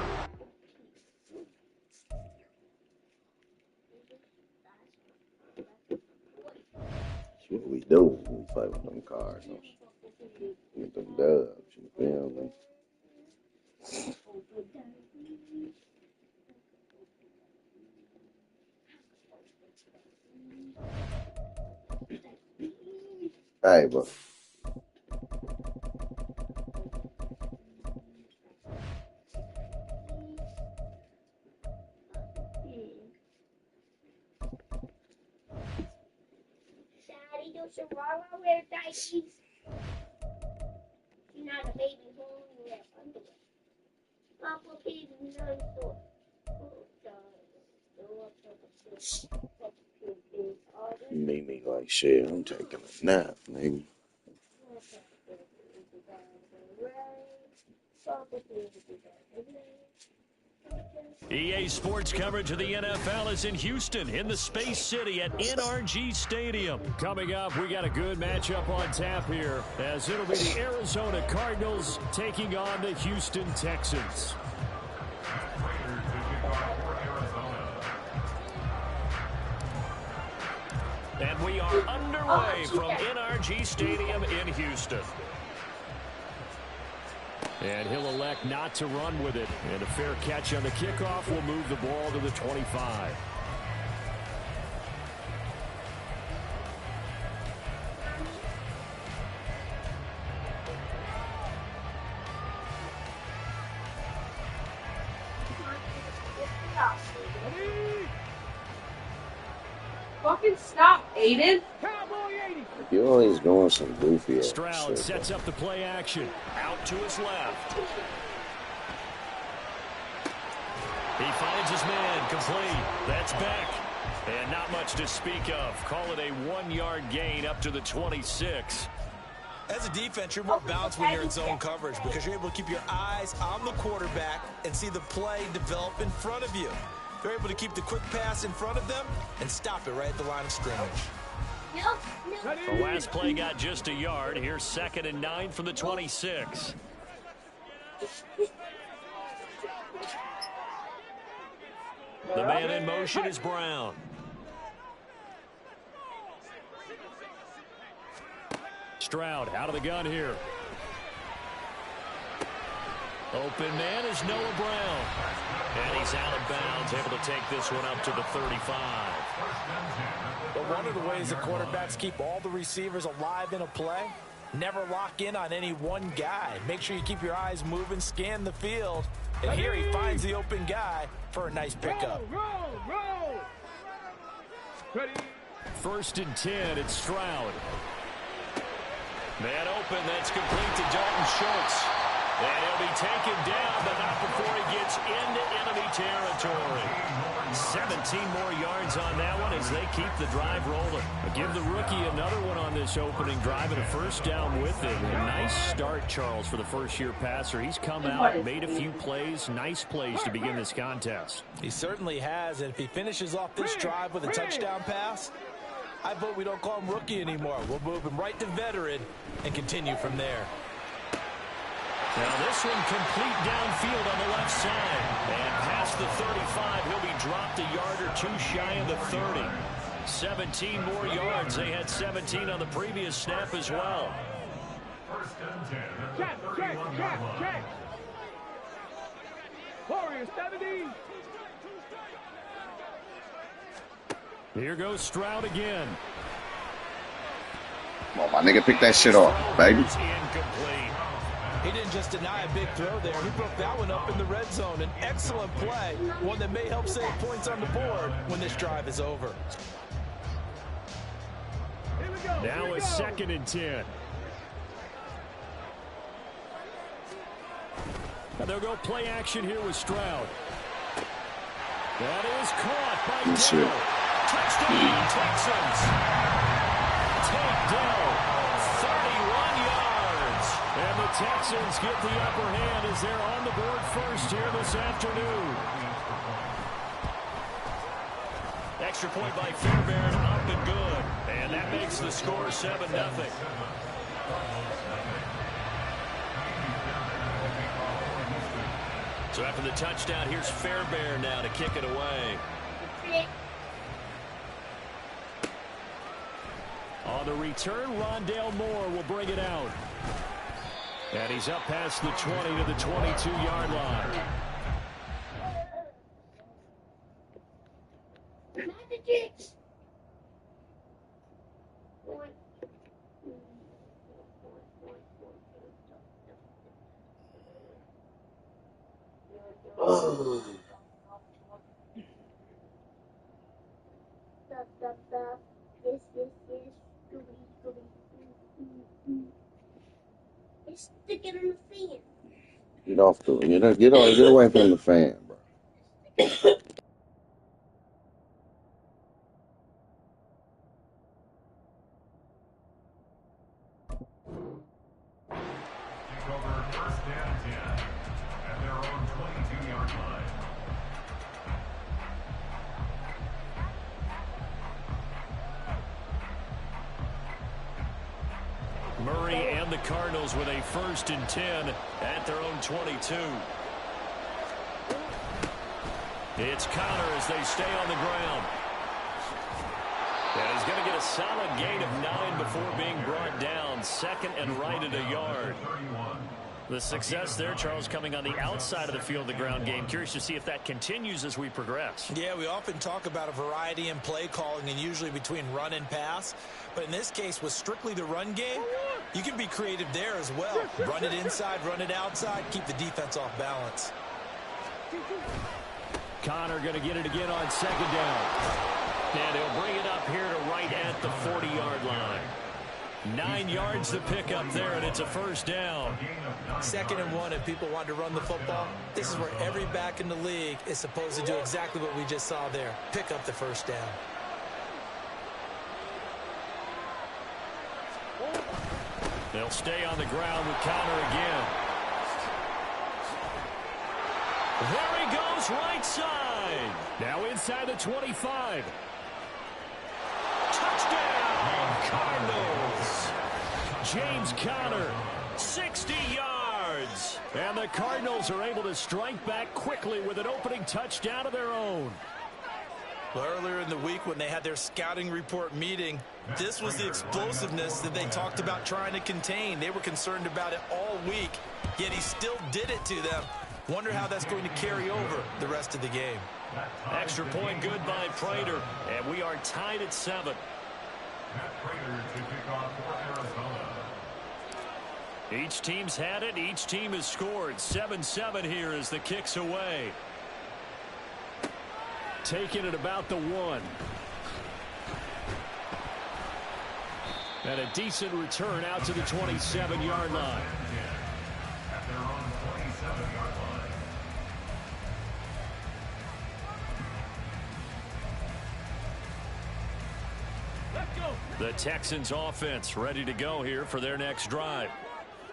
That's what we do when we play with them cards. Get them dubs. Filming. Hey, but Daddy, do Chihuahua wear diapers? She's not a baby who only wears underwear. Papa Pig is not so. Mimi like shit. I'm taking a nap, nigga. EA Sports coverage of the NFL is in Houston in the Space City at NRG Stadium. Coming up, we got a good matchup on tap here as it'll be the Arizona Cardinals taking on the Houston Texans. And we are underway from NRG Stadium in Houston. And he'll elect not to run with it. And a fair catch on the kickoff will move the ball to the 25. Fucking stop, Aiden. You always going some goofy ass Stroud shit, sets bro. up the play action. Out to his left. He finds his man, complete. That's back. And not much to speak of. Call it a 1-yard gain up to the 26. As a defense, you're more balanced when you're in zone coverage because you're able to keep your eyes on the quarterback and see the play develop in front of you. They're able to keep the quick pass in front of them and stop it right at the line of scrimmage. The last play got just a yard. Here's 2nd and 9 from the 26. The man in motion is Brown. Stroud out of the gun here. Open man is Noah Brown. And he's out of bounds, able to take this one up to the 35. But one of the ways that quarterbacks keep all the receivers alive in a play, never lock in on any one guy. Make sure you keep your eyes moving, scan the field. And here he finds the open guy for a nice pickup. First and 10, it's Stroud. Man open, that's complete to Dalton Schultz. And he'll be taken down, but not before he gets into enemy territory. 17 more yards on that one as they keep the drive rolling. Give the rookie another one on this opening drive and a first down with it. A nice start, Charles, for the first-year passer. He's come out, made a few plays, nice plays to begin this contest. He certainly has, and if he finishes off this drive with a touchdown pass, I vote we don't call him rookie anymore. We'll move him right to veteran and continue from there. Now this one complete downfield on the left side. And past the 35, he'll be dropped a yard or two shy of the 30. 17 more yards. They had 17 on the previous snap as well. First and 10 at the 31-yard line. Warriors 70. Here goes Stroud again. Come on, my nigga, pick that shit off, baby. Incomplete. He didn't just deny a big throw there. He broke that one up in the red zone. An excellent play, one that may help save points on the board when this drive is over. Now it's 2nd and 10. And they'll go play action here with Stroud. That is caught by Good shit. Dell. Touchdown, Texans. Take Dell. 31 yards. And the Texans get the upper hand as they're on the board first here this afternoon. Extra point by Fairbairn, up and good. And that makes the score 7-0. So after the touchdown, here's Fairbairn now to kick it away. On the return, Rondale Moore will bring it out. And he's up past the 20 to the 22-yard line. It's sticking in the fan. Get off the, get away from the fan, bro. Take over first down 10 at their own 22-yard line. Murray and the Cardinals with a 1st and 10 at their own 22. It's Connor as they stay on the ground. And he's going to get a solid gain of 9 before being brought down. 2nd and right at a yard. The success there, Charles, coming on the outside of the field, the ground game. Curious to see if that continues as we progress. Yeah, we often talk about a variety in play calling and usually between run and pass. But in this case, with strictly the run game, you can be creative there as well. Run it inside, run it outside, keep the defense off balance. Connor going to get it again on 2nd down. And he'll bring it up here to right at the 40-yard line. 9 yards to pick up there, and it's a 1st down. 2nd and 1, and people want to run the football. This is where every back in the league is supposed to do exactly what we just saw there. Pick up the 1st down. They'll stay on the ground with Connor again. There he goes, right side. Now inside the 25. Touchdown, Cardinals. James Conner, 60 yards. And the Cardinals are able to strike back quickly with an opening touchdown of their own. Well, earlier in the week when they had their scouting report meeting, this was the explosiveness that they talked about trying to contain. They were concerned about it all week, yet he still did it to them. Wonder how that's going to carry over the rest of the game. Extra point good by Prater, and we are tied at 7. Matt Prater to kick off for Arizona. Each team's had it. Each team has scored. 7-7 here as the kick's away. Taking it about the 1. And a decent return out to the 27-yard line. At their own 27-yard line. The Texans offense ready to go here for their next drive.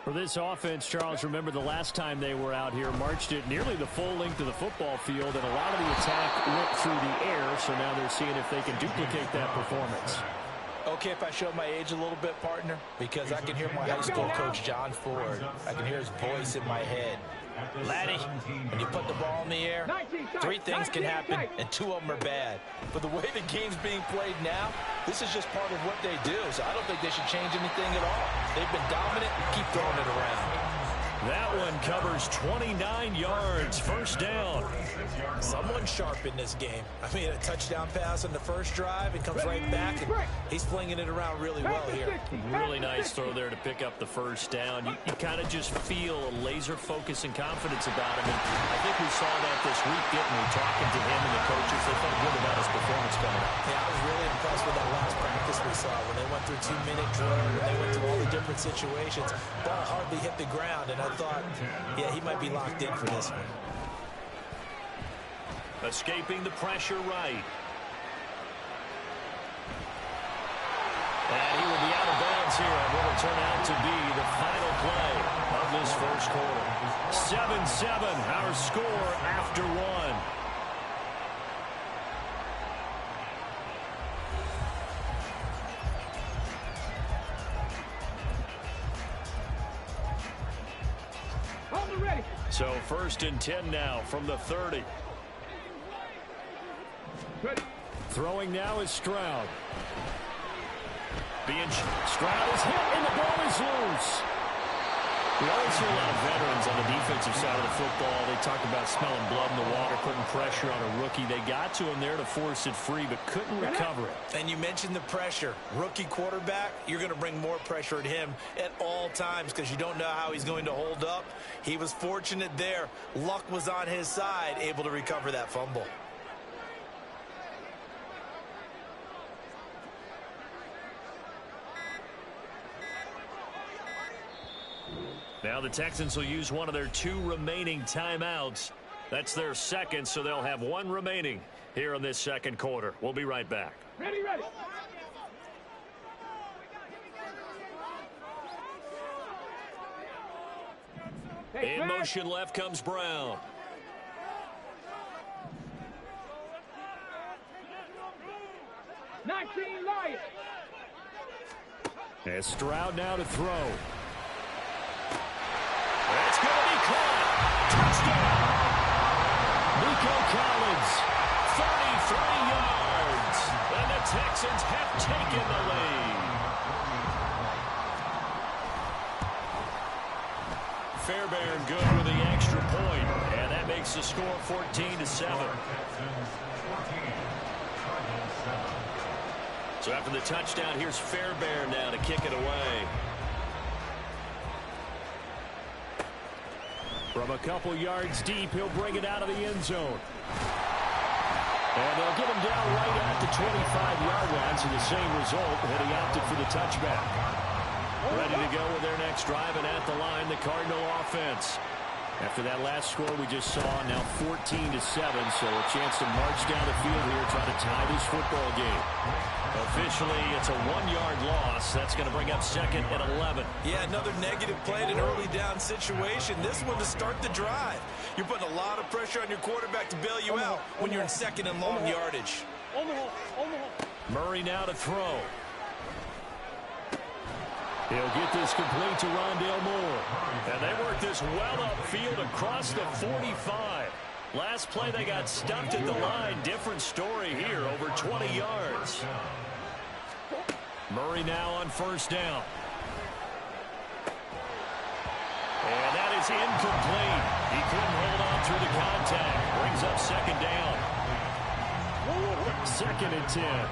For this offense, Charles, remember the last time they were out here, marched it nearly the full length of the football field, and a lot of the attack went through the air, so now they're seeing if they can duplicate that performance. Okay, if I show my age a little bit, partner, because I can hear my high school coach, John Ford. I can hear his voice in my head. Laddie, when you put the ball in the air, 3 things can happen, and 2 of them are bad. But the way the game's being played now, this is just part of what they do, so I don't think they should change anything at all. They've been dominant. Keep throwing it around. That one covers 29 yards, 1st down. Someone's sharp in this game. I mean, a touchdown pass on the first drive and comes right back, and he's flinging it around really well here. Really nice throw there to pick up the 1st down. You kind of just feel a laser focus and confidence about him, and I think we saw that this week, didn't we? Talking to him and the coaches, they felt good about his performance coming up. Yeah, I was really impressed with that last practice we saw when they went through 2-minute drill, when they went through all the different situations. Ball hardly hit the ground, and I thought, yeah, he might be locked in for this one. Escaping the pressure right. And he will be out of bounds here on what will turn out to be the final play of this 1st quarter. 7-7, our score after 1. So 1st and 10 now from the 30. Throwing now is Stroud. Stroud is hit and the ball is loose. We always hear a lot of veterans on the defensive side of the football. They talk about smelling blood in the water, putting pressure on a rookie. They got to him there to force it free, but couldn't recover it. And you mentioned the pressure. Rookie quarterback, you're going to bring more pressure at him at all times because you don't know how he's going to hold up. He was fortunate there. Luck was on his side, able to recover that fumble. Now the Texans will use one of their 2 remaining timeouts. That's their second, so they'll have 1 remaining here in this second quarter. We'll be right back. Ready, ready. In motion left comes Brown. Lions. And Stroud now to throw. That's going to be caught. Touchdown. Nico Collins, 33 yards. And the Texans have taken the lead. Fairbairn good with the extra point, and that makes the score 14-7. So after the touchdown, here's Fairbairn now to kick it away. From a couple yards deep, he'll bring it out of the end zone. And they'll get him down right at the 25-yard line, so the same result, and he opted for the touchback. Ready to go with their next drive, and at the line, the Cardinal offense. After that last score we just saw, now 14-7, so a chance to march down the field here, try to tie this football game. Officially, it's a 1-yard loss. That's going to bring up second and 11. Yeah, another negative play in an early down situation. This one to start the drive. You're putting a lot of pressure on your quarterback to bail you out when you're in second and long yardage. Murray now to throw. He'll get this complete to Rondale Moore. And they work this well upfield across the 45. Last play they got stuffed at the line. Different story here, over 20 yards. Murray now on first down. And that is incomplete. He couldn't hold on through the contact. Brings up second down. Second and 10.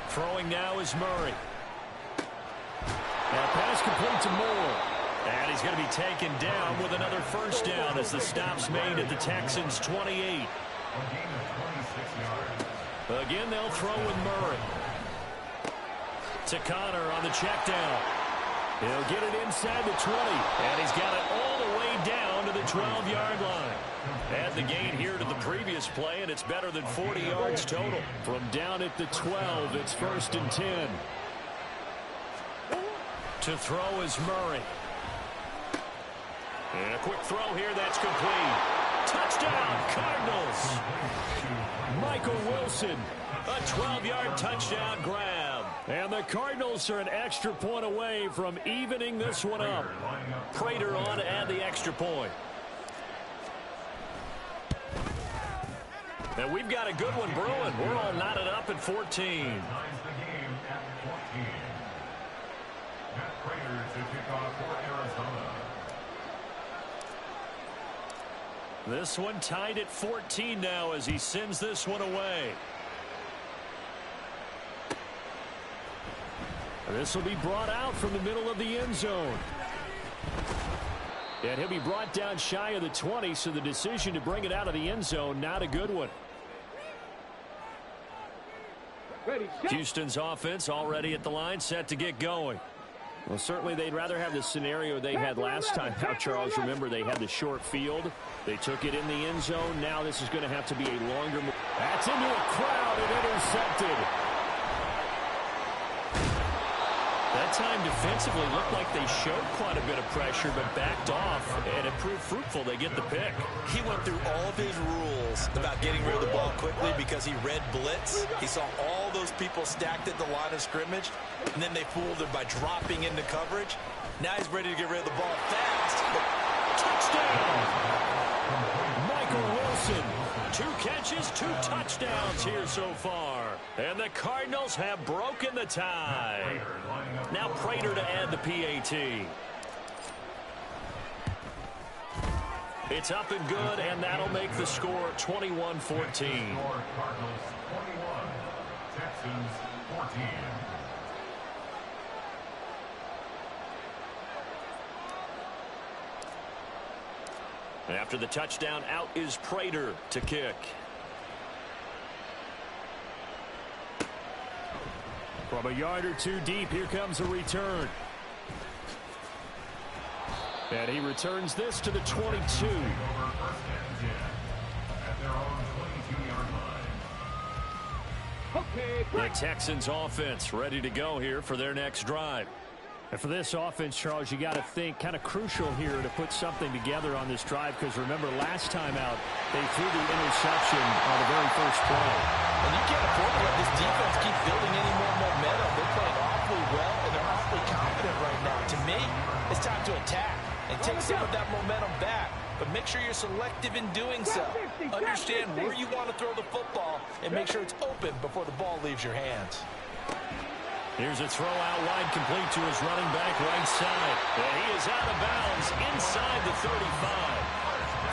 Throwing now is Murray. Now pass complete to Moore. And he's going to be taken down with another first down as the stop's made at the Texans' 28. Again, they'll throw with Murray. To Connor on the check down. He'll get it inside the 20. And he's got it all the way down to the 12-yard line. Add the gain here to the previous play, and it's better than 40 yards total. From down at the 12, it's first and 10. To throw is Murray. And a quick throw here, that's complete. Touchdown, Cardinals. Michael Wilson, a 12-yard touchdown grab. And the Cardinals are an extra point away from evening this one up. Prater on to add the extra point. And we've got a good one brewing. We're all knotted up at 14. This one tied at 14 now as he sends this one away. This will be brought out from the middle of the end zone. And he'll be brought down shy of the 20, so the decision to bring it out of the end zone, not a good one. Houston's offense already at the line, set to get going. Well, certainly they'd rather have the scenario they had last time. Now, Charles, remember they had the short field. They took it in the end zone. Now this is going to have to be a longer move. That's into a crowd and intercepted. That time defensively looked like they showed quite a bit of pressure but backed off, and it proved fruitful. They get the pick. He went through all of his rules about getting rid of the ball quickly because he read blitz. He saw all those people stacked at the line of scrimmage, and then they fooled him by dropping into coverage. Now he's ready to get rid of the ball fast. Touchdown! Michael Wilson. 2 catches, 2 touchdowns here so far. And the Cardinals have broken the tie. Now Prater to add the PAT. It's up and good, and that'll make the score 21-14. Cardinals 21, Texans 14. After the touchdown, out is Prater to kick. From a yard or two deep, here comes a return. And he returns this to the 22. At their own 22-yard line. The Texans offense ready to go here for their next drive. And for this offense, Charles, you got to think kind of crucial here to put something together on this drive, because remember last time out they threw the interception on the very first play. And you can't afford to let this defense keep building any more momentum. They're playing awfully well, and they're awfully confident right now. To me, it's time to attack and take some of that momentum back. But make sure you're selective in doing so. Understand where you want to throw the football and make sure it's open before the ball leaves your hands. Here's a throw out wide, complete to his running back right side. And he is out of bounds inside the 35.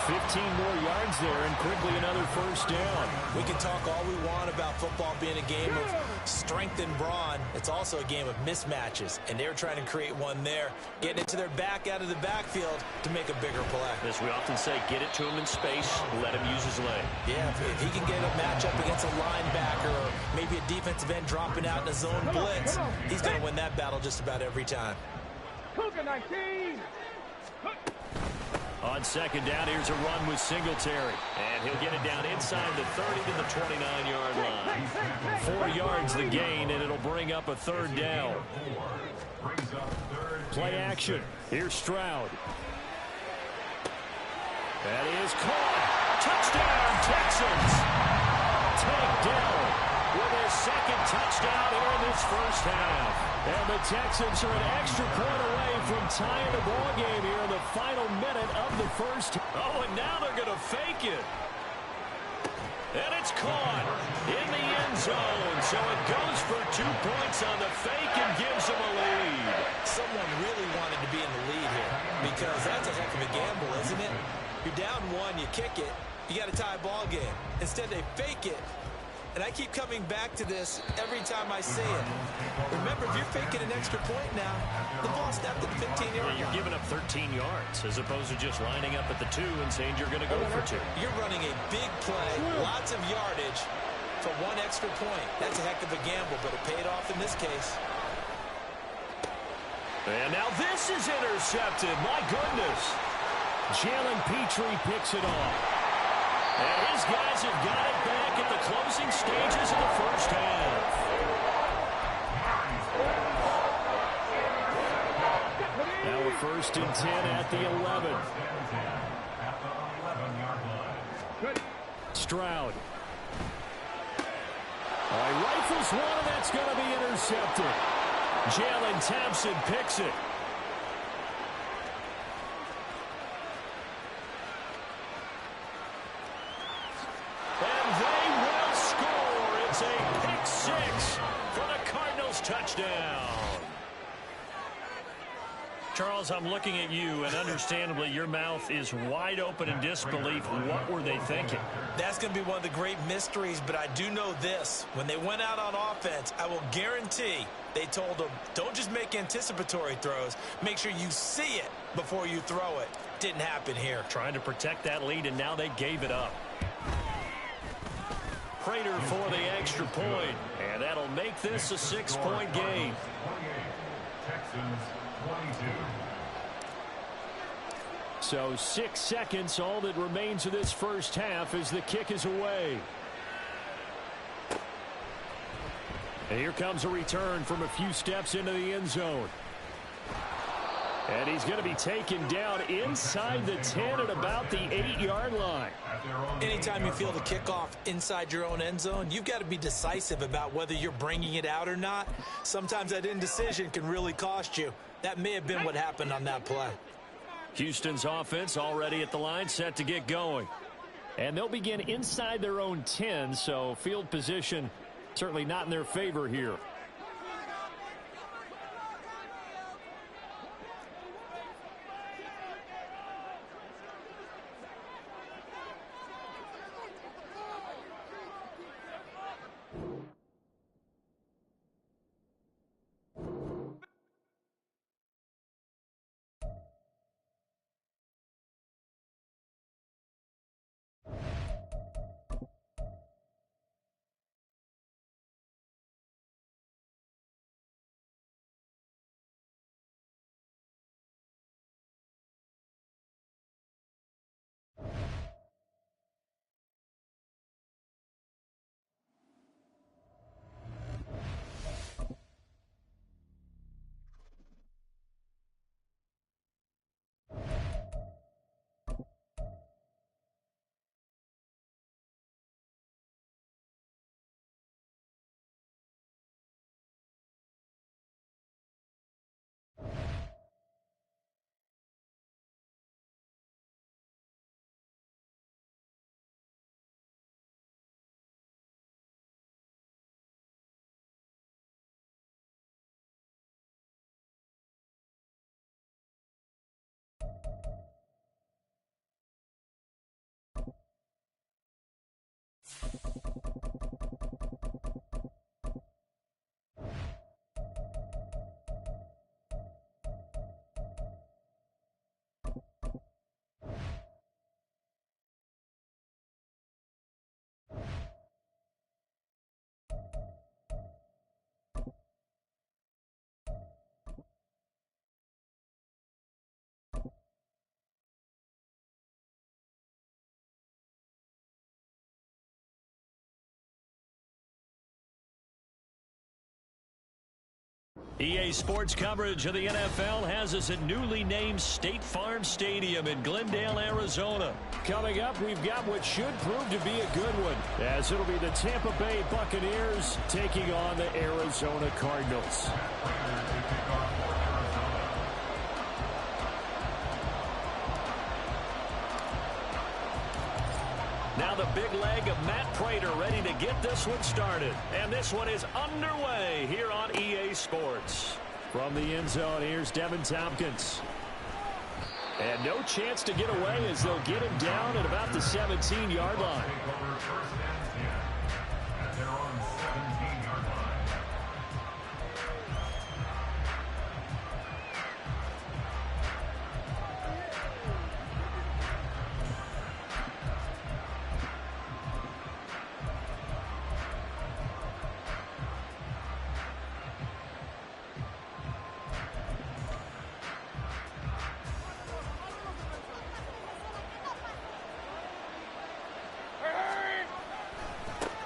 15 more yards there, and quickly another first down. We can talk all we want about football being a game of strength and brawn. It's also a game of mismatches, and they're trying to create one there, getting it to their back out of the backfield to make a bigger play. As we often say, get it to him in space, let him use his leg. Yeah, if he can get a matchup against a linebacker or maybe a defensive end dropping out in a zone blitz, he's going to win that battle just about every time. Cougar 19. On second down, here's a run with Singletary. And he'll get it down inside the 30 to the 29-yard line. 4 yards the gain, and it'll bring up a third down. Play action. Here's Stroud. That is caught. Touchdown, Texans. Tank Dell with his second touchdown here in this first half. And the Texans are an extra point away from tying the ball game here in the final minute of the first. Oh, and now they're going to fake it. And it's caught in the end zone. So it goes for 2 points on the fake and gives them a lead. Someone really wanted to be in the lead here because that's a heck of a gamble, isn't it? You're down one, you kick it, you got to tie a ball game. Instead, they fake it. And I keep coming back to this every time I say it. Remember, if you're faking an extra point now, the ball snapped at the 15-yard line. You're giving up 13 yards as opposed to just lining up at the 2 and saying you're going to go for 2. You're running a big play, lots of yardage for 1 extra point. That's a heck of a gamble, but it paid off in this case. And now this is intercepted. My goodness. Jalen Petrie picks it off. And his guys have got it back at the closing stages of the first half. Now a 1st and 10 at the 11. Stroud. All right, rifles one, and that's going to be intercepted. Jalen Thompson picks it. Touchdown. Charles, I'm looking at you, and understandably, your mouth is wide open in disbelief. What were they thinking? That's going to be one of the great mysteries, but I do know this. When they went out on offense, I will guarantee they told them, don't just make anticipatory throws. Make sure you see it before you throw it. Didn't happen here. Trying to protect that lead, and now they gave it up. Prater for the extra point, and that'll make this a 6-point game. Texans 22. So 6 seconds, all that remains of this first half as the kick is away. And here comes a return from a few steps into the end zone. And he's going to be taken down inside the 10 at about the 8-yard line. Anytime you feel the kickoff inside your own end zone, you've got to be decisive about whether you're bringing it out or not. Sometimes that indecision can really cost you. That may have been what happened on that play. Houston's offense already at the line, set to get going. And they'll begin inside their own 10, so field position Certainly not in their favor here. EA Sports coverage of the NFL has us at newly named State Farm Stadium in Glendale, Arizona. Coming up, we've got what should prove to be a good one, as it'll be the Tampa Bay Buccaneers taking on the Arizona Cardinals. Now the big leg of Matt Prater ready to get this one started. And this one is underway here on EA Sports. From the end zone, here's Devin Tompkins. And no chance to get away as they'll get him down at about the 17-yard line.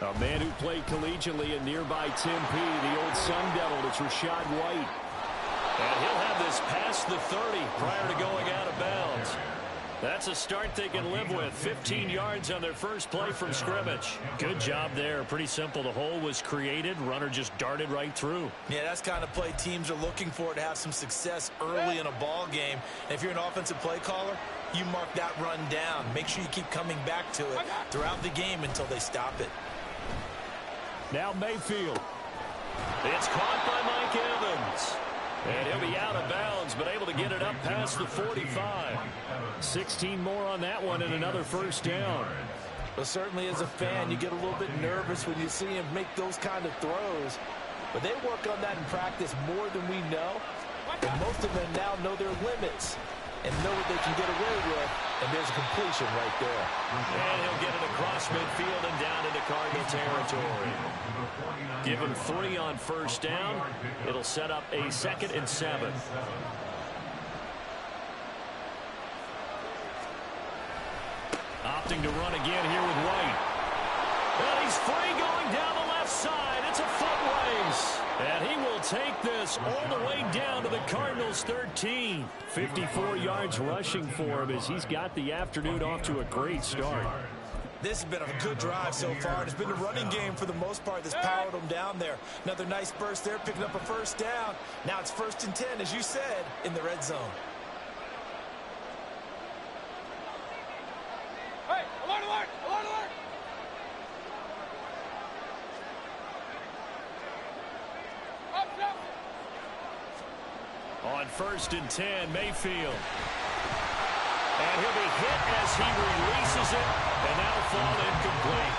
A man who played collegiately in nearby Tempe, the old Sun Devil, it's Rashad White. And he'll have this past the 30 prior to going out of bounds. That's a start they can live with. 15 yards on their first play from scrimmage. Good job there. Pretty simple. The hole was created. Runner just darted right through. Yeah, that's the kind of play teams are looking for to have some success early in a ball game. And if you're an offensive play caller, you mark that run down. Make sure you keep coming back to it throughout the game until they stop it. Now Mayfield. It's caught by Mike Evans. And he'll be out of bounds, but able to get it up past the 45. 16 more on that one and another first down. Well, certainly as a fan, you get a little bit nervous when you see him make those kind of throws. But they work on that in practice more than we know. And most of them now know their limits and know what they can get away with. And there's a completion right there. And he'll get it across midfield and down into Cardinal territory. Give him 3 on first down. It'll set up a 2nd and 7. Opting to run again here with White. And he's free going down the left side. It's a foot race. And he will take this all the way down to the Cardinals' 13. 54 yards rushing for him as he's got the afternoon off to a great start. This has been a good drive so far. It's been a running game for the most part that's powered them down there. Another nice burst there, picking up a first down. Now it's 1st and 10, as you said, in the red zone. Hey, alert, alert, alert, alert! On 1st and 10, Mayfield. And he'll be hit as he releases it, and that'll fall incomplete.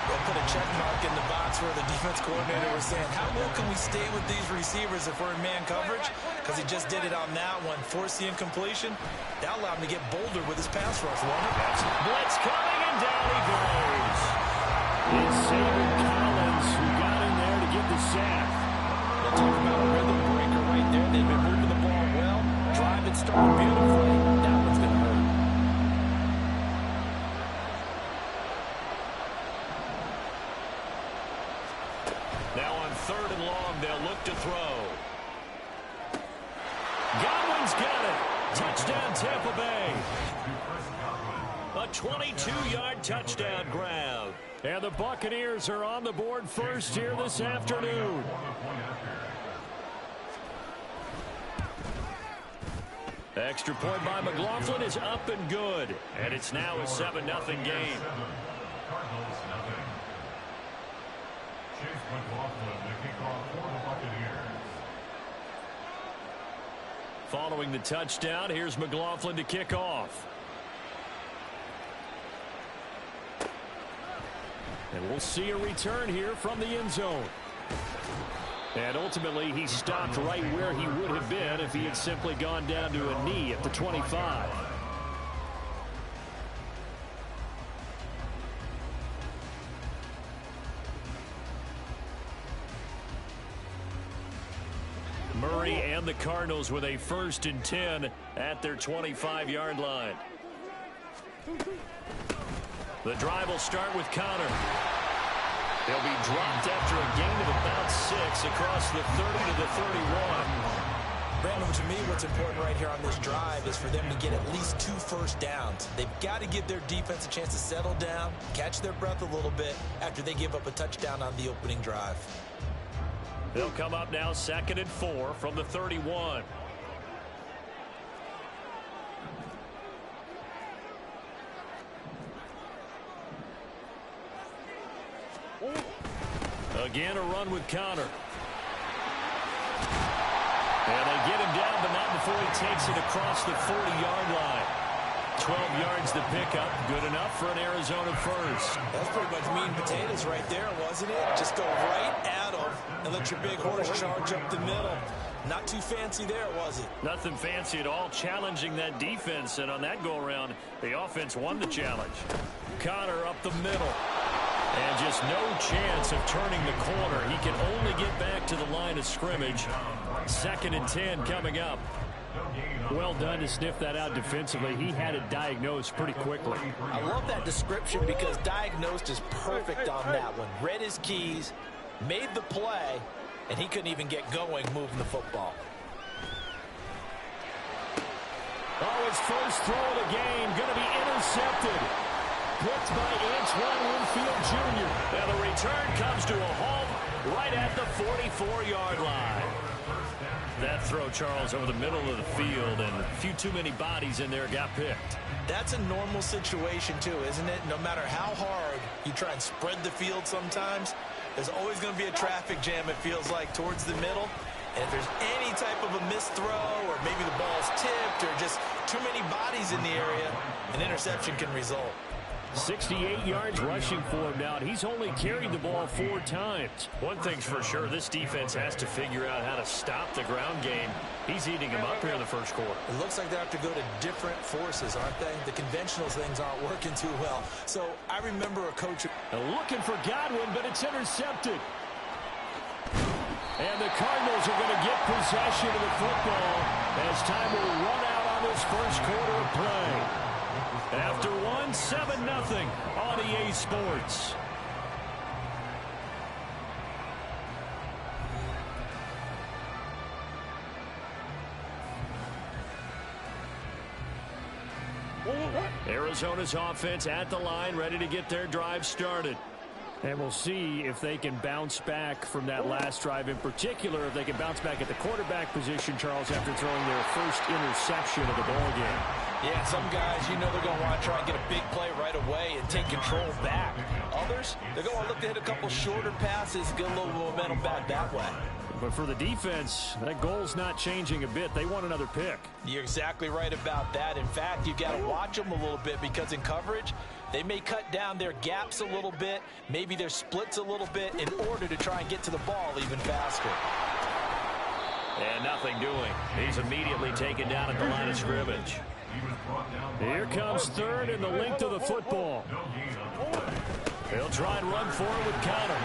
They'll put a check mark in the box where the defense coordinator was saying, how well can we stay with these receivers if we're in man coverage? Because he just did it on that one, forced the incompletion. That allowed him to get bolder with his pass rush, Warner. Blitz coming, and down he goes. It's Saban Collins who got in there to get the sack. They'll talk about a rhythm breaker right there. They've been moving the ball well. Drive it started beautifully. That one's going to hurt. Now on 3rd and long, they'll look to throw. Godwin's got it. Touchdown, Tampa Bay. A 22-yard touchdown grab. And the Buccaneers are on the board first here this afternoon. Extra point by McLaughlin is up and good. And it's now a 7-0 game. Cardinals, nothing. Chase McLaughlin, the kickoff for the Buccaneers. Following the touchdown, here's McLaughlin to kick off. And we'll see a return here from the end zone. And ultimately, he stopped right where he would have been if he had simply gone down to a knee at the 25. Murray and the Cardinals with a 1st and 10 at their 25-yard line. The drive will start with Connor. They'll be dropped after a gain of about 6 across the 30 to the 31. Brandon, to me, what's important right here on this drive is for them to get at least 2 first downs. They've got to give their defense a chance to settle down, catch their breath a little bit after they give up a touchdown on the opening drive. They'll come up now 2nd and 4 from the 31. Again, a run with Connor. And they get him down, but not before he takes it across the 40-yard line. 12 yards to pick up. Good enough for an Arizona first. That's pretty much meat and potatoes right there, wasn't it? Just go right at them and let your big horse charge up the middle. Not too fancy there, was it? Nothing fancy at all, challenging that defense. And on that go-around, the offense won the challenge. Connor up the middle. And just no chance of turning the corner. He can only get back to the line of scrimmage. 2nd and 10 coming up. Well done to sniff that out defensively. He had it diagnosed pretty quickly. I love that description because diagnosed is perfect on that one. Read his keys, made the play, and he couldn't even get going moving the football. Oh, his first throw of the game going to be intercepted. Picked by Antoine Winfield Jr. And the return comes to a halt right at the 44-yard line. That throw, Charles, over the middle of the field, and a few too many bodies in there got picked. That's a normal situation, too, isn't it? No matter how hard you try and spread the field sometimes, there's always going to be a traffic jam, it feels like, towards the middle. And if there's any type of a missed throw, or maybe the ball's tipped, or just too many bodies in the area, an interception can result. 68 yards rushing for him now, and he's only carried the ball 4 times. One thing's for sure, this defense has to figure out how to stop the ground game. He's eating him up here in the first quarter. It looks like they have to go to different forces, aren't they? The conventional things aren't working too well. So I remember a coach looking for Godwin, but it's intercepted. And the Cardinals are going to get possession of the football as time will run out on this first quarter of play. After 7-0 on EA Sports. Arizona's offense at the line, ready to get their drive started. And we'll see if they can bounce back from that last drive, in particular, if they can bounce back at the quarterback position, Charles, after throwing their first interception of the ball game. Yeah, some guys, you know they're going to want to try and get a big play right away and take control back. Others, they're going to look to hit a couple shorter passes, get a little momentum back that way. But for the defense, that goal's not changing a bit. They want another pick. You're exactly right about that. In fact, you've got to watch them a little bit because in coverage, they may cut down their gaps a little bit, maybe their splits a little bit in order to try and get to the ball even faster. And nothing doing. He's immediately taken down at the line of scrimmage. Here comes third in the length of the football. He'll try and run for it with counter.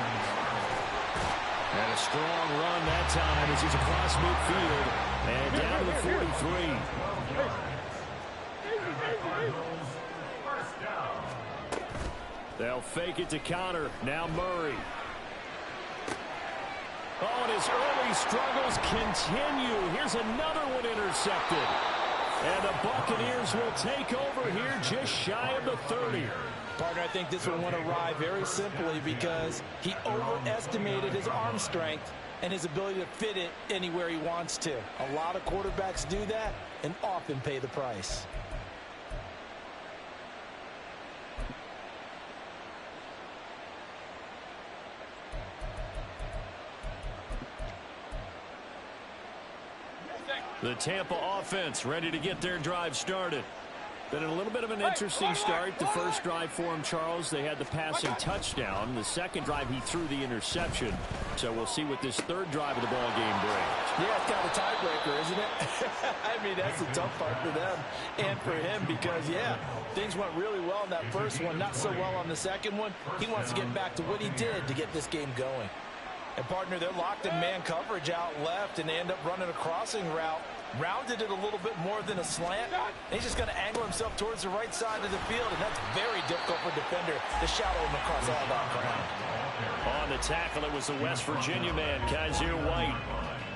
And a strong run that time as he's across midfield and down to the 43. They'll fake it to counter. Now Murray. Oh, and his early struggles continue. Here's another one intercepted. And the Buccaneers will take over here just shy of the 30. Partner, I think this one went awry very simply because he overestimated his arm strength and his ability to fit it anywhere he wants to. A lot of quarterbacks do that and often pay the price. The Tampa offense ready to get their drive started. Been a little bit of an interesting start. The first drive for him, Charles, they had the passing touchdown. The second drive, he threw the interception. So we'll see what this third drive of the ball game brings. Yeah, it's kind of a tiebreaker, isn't it? I mean, that's the tough part for them and for him because, yeah, things went really well in that first one, not so well on the second one. He wants to get back to what he did to get this game going. And, partner, they're locked in man coverage out left, and they end up running a crossing route. Rounded it a little bit more than a slant. And he's just going to angle himself towards the right side of the field, and that's very difficult for a defender to shadow him across all that ground. On the tackle, it was the West Virginia man, Kaiser White.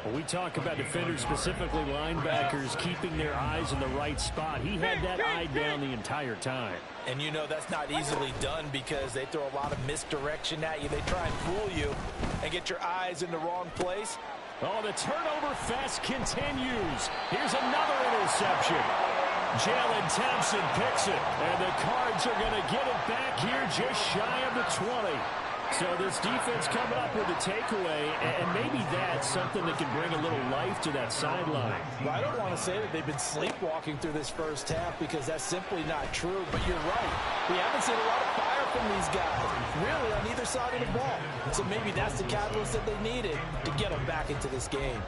When we talk about defenders, specifically linebackers, keeping their eyes in the right spot, he had that eye down the entire time. And you know that's not easily done because they throw a lot of misdirection at you. They try and fool you and get your eyes in the wrong place. Oh, the turnover fest continues. Here's another interception. Jalen Thompson picks it, and the Cards are going to get it back here just shy of the 20. So this defense coming up with a takeaway, and maybe that's something that can bring a little life to that sideline. Well, I don't want to say that they've been sleepwalking through this first half because that's simply not true, but you're right. We haven't seen a lot of fire from these guys, really, on either side of the ball. So maybe that's the catalyst that they needed to get them back into this game.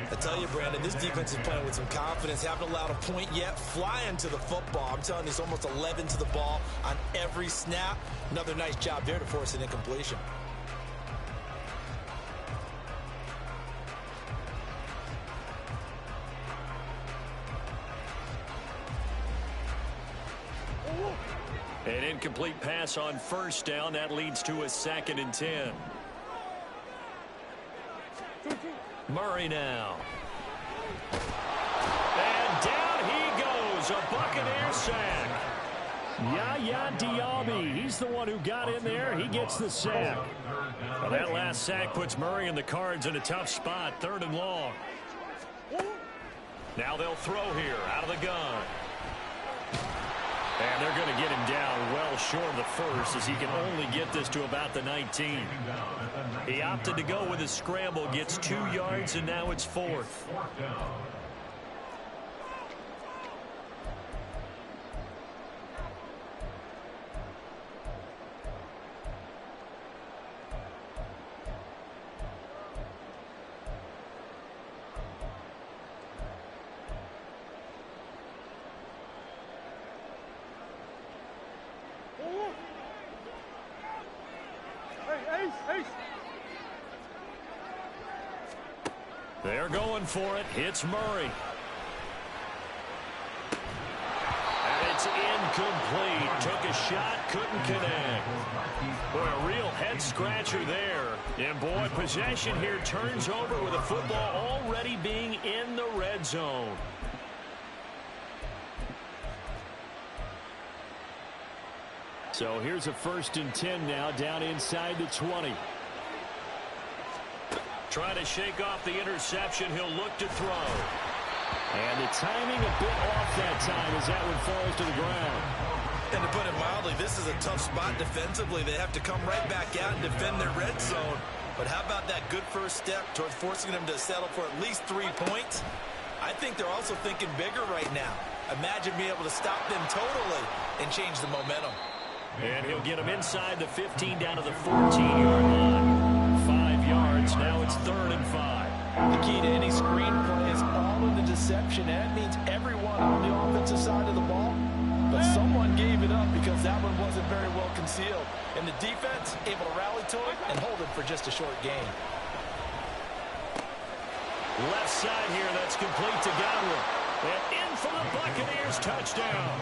I tell you, Brandon, this defense is playing with some confidence. Haven't allowed a point yet. Flying to the football. I'm telling you, it's almost 11 to the ball on every snap. Another nice job there to force an incompletion. An incomplete pass on first down. That leads to a 2nd and 10. Murray now. And down he goes. A Buccaneer sack. Yaya Diaby. He's the one who got in there. He gets the sack. Well, that last sack puts Murray and the Cards in a tough spot. 3rd and long. Now they'll throw here out of the gun. And they're going to get him down well short of the first as he can only get this to about the 19. He opted to go with his scramble, gets 2 yards, and now it's 4th. They're going for it. Hits Murray. And it's incomplete. Took a shot, couldn't connect. Boy, a real head-scratcher there. And, boy, possession here turns over with the football already being in the red zone. So here's a 1st and 10 now down inside the 20. Trying to shake off the interception. He'll look to throw. And the timing a bit off that time as that one falls to the ground. And to put it mildly, this is a tough spot defensively. They have to come right back out and defend their red zone. But how about that good first step towards forcing them to settle for at least 3 points? I think they're also thinking bigger right now. Imagine being able to stop them totally and change the momentum. And he'll get them inside the 15 down to the 14-yard line. 5 yards. Now it's 3rd and 5. The key to any screen play is all in the deception. That means everyone on the offensive side of the ball. But someone gave it up because that one wasn't very well concealed. And the defense able to rally to it and hold it for just a short gain. Left side here, that's complete to Godwin. And in for the Buccaneers touchdown.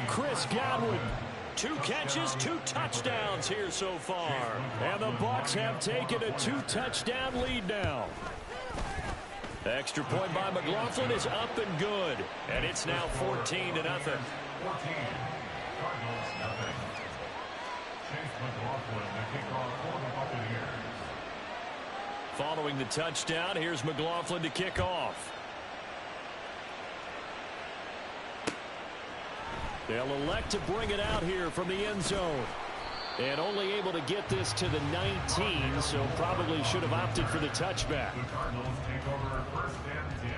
Chris Godwin. 2 catches, 2 touchdowns here so far. And the Bucs have taken a 2-touchdown lead now. Extra point by McLaughlin is up and good. And it's now 14-0. 14. Cardinals nothing. Chase McLaughlin, the kickoff for the Buccaneers. Following the touchdown, here's McLaughlin to kick off. They'll elect to bring it out here from the end zone. And only able to get this to the 19, so probably should have opted for the touchback. The Cardinals take over 1st and 10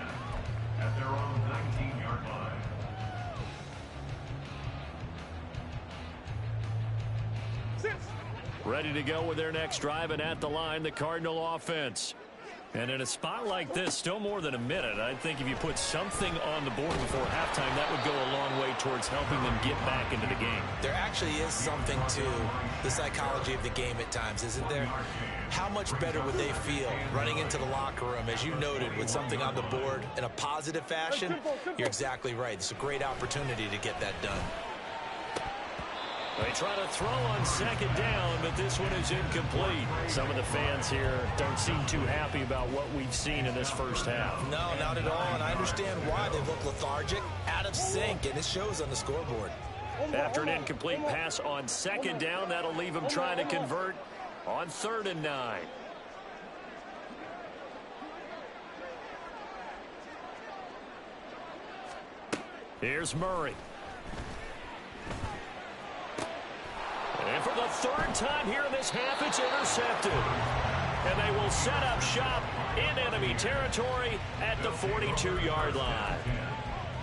at their own 19-yard line. Ready to go with their next drive, and at the line, the Cardinal offense. And in a spot like this, still more than a minute, I think if you put something on the board before halftime, that would go a long way towards helping them get back into the game. There actually is something to the psychology of the game at times, isn't there? How much better would they feel running into the locker room, as you noted, with something on the board in a positive fashion? You're exactly right. It's a great opportunity to get that done. They try to throw on 2nd down, but this one is incomplete. Some of the fans here don't seem too happy about what we've seen in this first half. No, not at all, and I understand why. They look lethargic, out of sync, and it shows on the scoreboard. After an incomplete pass on 2nd down, that'll leave them trying to convert on 3rd and 9. Here's Murray. And for the 3rd time here in this half, it's intercepted. And they will set up shop in enemy territory at the 42-yard line.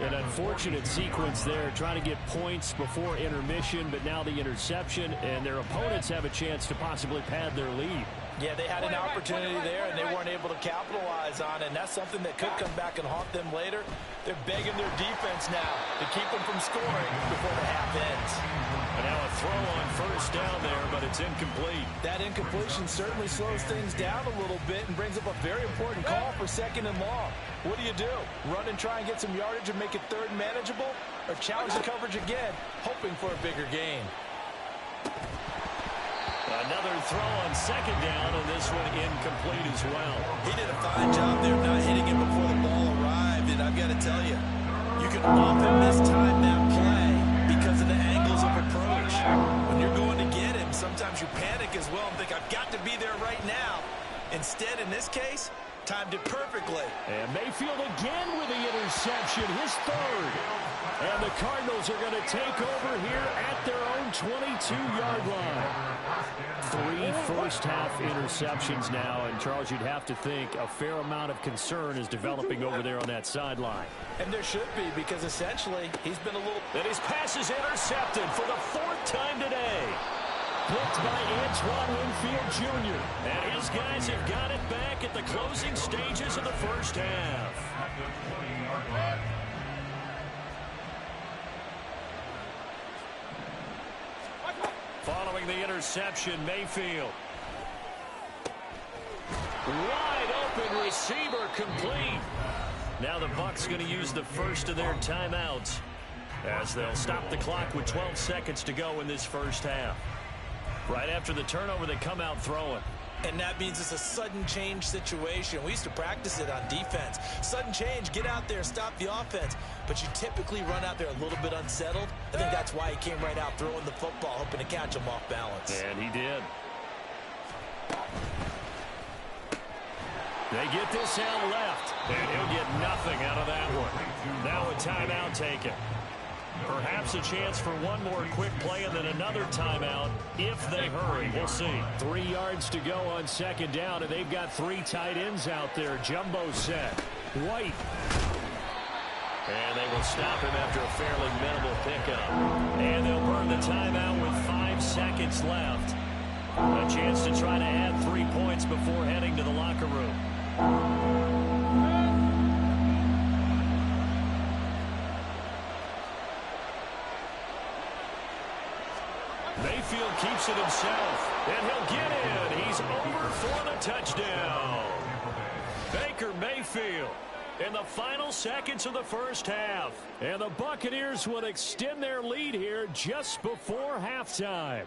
An unfortunate sequence there, trying to get points before intermission, but now the interception, and their opponents have a chance to possibly pad their lead. Yeah, they had an opportunity there, and they weren't able to capitalize on it, and that's something that could come back and haunt them later. They're begging their defense now to keep them from scoring before the half ends. And now a throw on 1st down there, but it's incomplete. That incompletion certainly slows things down a little bit and brings up a very important call for 2nd and long. What do? Run and try and get some yardage and make it 3rd manageable, or challenge the coverage again, hoping for a bigger gain? Another throw on 2nd down, and this one incomplete as well. He did a fine job there not hitting it before the ball arrived, and I've got to tell you, you can often mistime that play because of the angles of approach. When you're going to get him, sometimes you panic as well and think, I've got to be there right now. Instead, in this case, timed it perfectly. And Mayfield again with the interception, his 3rd. And the Cardinals are going to take over here at their own 22-yard line. 3 first-half interceptions now, and Charles, you'd have to think a fair amount of concern is developing over there on that sideline. And there should be, because essentially he's been a little... And his pass is intercepted for the 4th time today. Picked by Antoine Winfield Jr. And his guys have got it back at the closing stages of the first half. Following the interception, Mayfield. Wide open receiver, complete. Now the Bucs going to use the first of their timeouts as they'll stop the clock with 12 seconds to go in this first half. Right after the turnover, they come out throwing. And that means it's a sudden change situation. We used to practice it on defense. Sudden change, get out there, stop the offense. But you typically run out there a little bit unsettled. I think that's why he came right out throwing the football, hoping to catch him off balance. And he did. They get this out left, and he'll get nothing out of that one. Now a timeout taken. Perhaps a chance for one more quick play and then another timeout if they hurry. We'll see. 3 yards to go on second down, and they've got 3 tight ends out there. Jumbo set. White. And they will stop him after a fairly minimal pickup. And they'll burn the timeout with 5 seconds left. A chance to try to add 3 points before heading to the locker room. Mayfield keeps it himself, and he'll get in. He's over for the touchdown. Baker Mayfield in the final seconds of the first half. And the Buccaneers will extend their lead here just before halftime.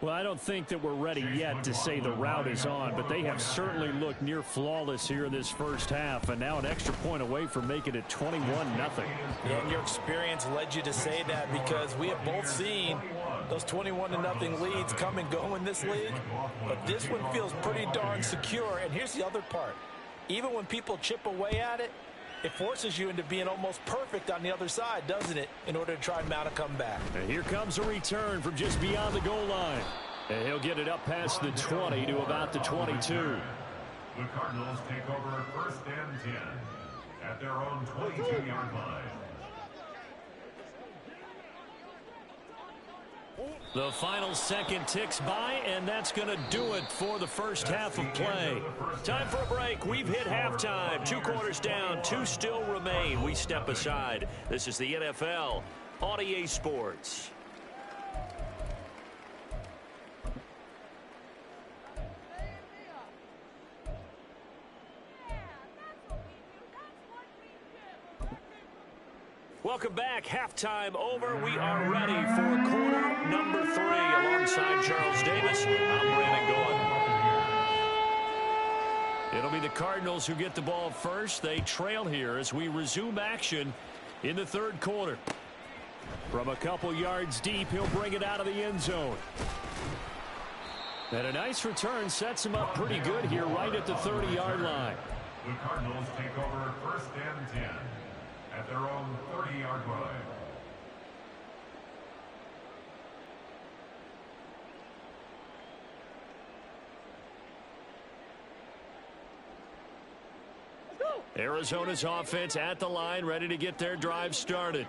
Well, I don't think that we're ready yet to say the route is on, but they have certainly looked near flawless here in this first half, and now an extra point away from making it 21-0. Yeah, and your experience led you to say that because we have both seen those 21-0 leads come and go in this league, but this one feels pretty darn secure. And here's the other part. Even when people chip away at it, it forces you into being almost perfect on the other side, doesn't it, in order to try and mount a comeback. And here comes a return from just beyond the goal line. And he'll get it up past the 20 to about the 22. The Cardinals take over 1st and 10 at their own 22-yard line. The final second ticks by, and that's going to do it for the first half of play. Time for a break. We've hit halftime. 2 quarters down, 2 still remain. We step aside. This is the NFL on EA Sports. Welcome back. Halftime over. We are ready for quarter number 3. Alongside Charles Davis, I'm Brandon Gaudin. It'll be the Cardinals who get the ball first. They trail here as we resume action in the 3rd quarter. From a couple yards deep, he'll bring it out of the end zone. And a nice return sets him up pretty good here right at the 30-yard line. The Cardinals take over 1st and 10 at their own 30-yard line. Arizona's offense at the line, ready to get their drive started.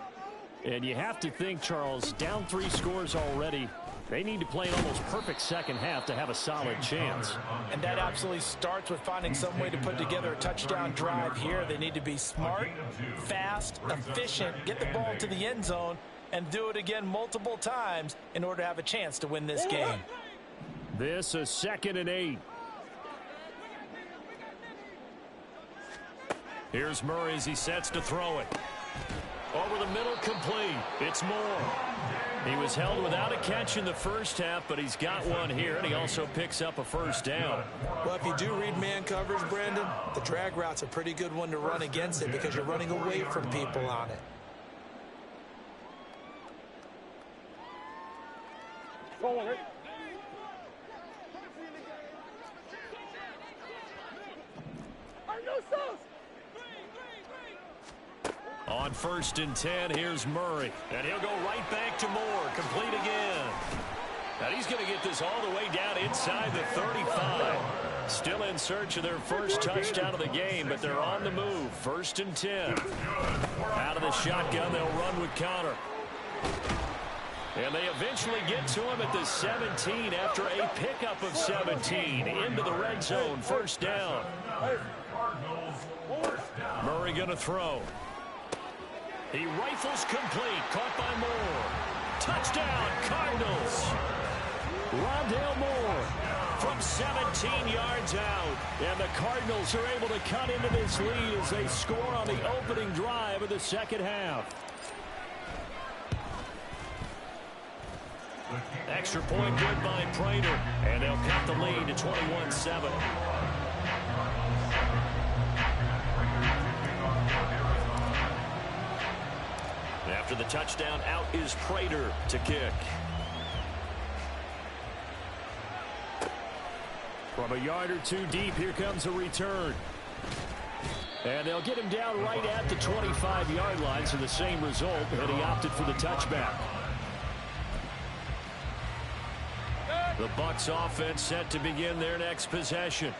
And you have to think, Charles, down 3 scores already. They need to play an almost perfect second half to have a solid chance. And that absolutely starts with finding some way to put together a touchdown drive here. They need to be smart, fast, efficient, get the ball to the end zone, and do it again multiple times in order to have a chance to win this game. This is 2nd and 8. Here's Murray as he sets to throw it. Over the middle, complete. It's Moore. He was held without a catch in the first half, but he's got one here, and he also picks up a first down. Well, if you do read man coverage, Brandon, the drag route's a pretty good one to run against it because you're running away from people on it. On 1st and 10, here's Murray. And he'll go right back to Moore. Complete again. And he's going to get this all the way down inside the 35. Still in search of their first touchdown of the game, but they're on the move. 1st and 10. Out of the shotgun, they'll run with Connor. And they eventually get to him at the 17 after a pickup of 17. Into the red zone, 1st down. Murray going to throw. He rifles complete, caught by Moore. Touchdown, Cardinals. Rondale Moore from 17 yards out. And the Cardinals are able to cut into this lead as they score on the opening drive of the second half. Extra point good by Prater. And they'll cut the lead to 21-7. After the touchdown, out is Prater to kick. From a yard or two deep, here comes a return. And they'll get him down right at the 25-yard line, so the same result, and he opted for the touchback. The Bucs offense set to begin their next possession.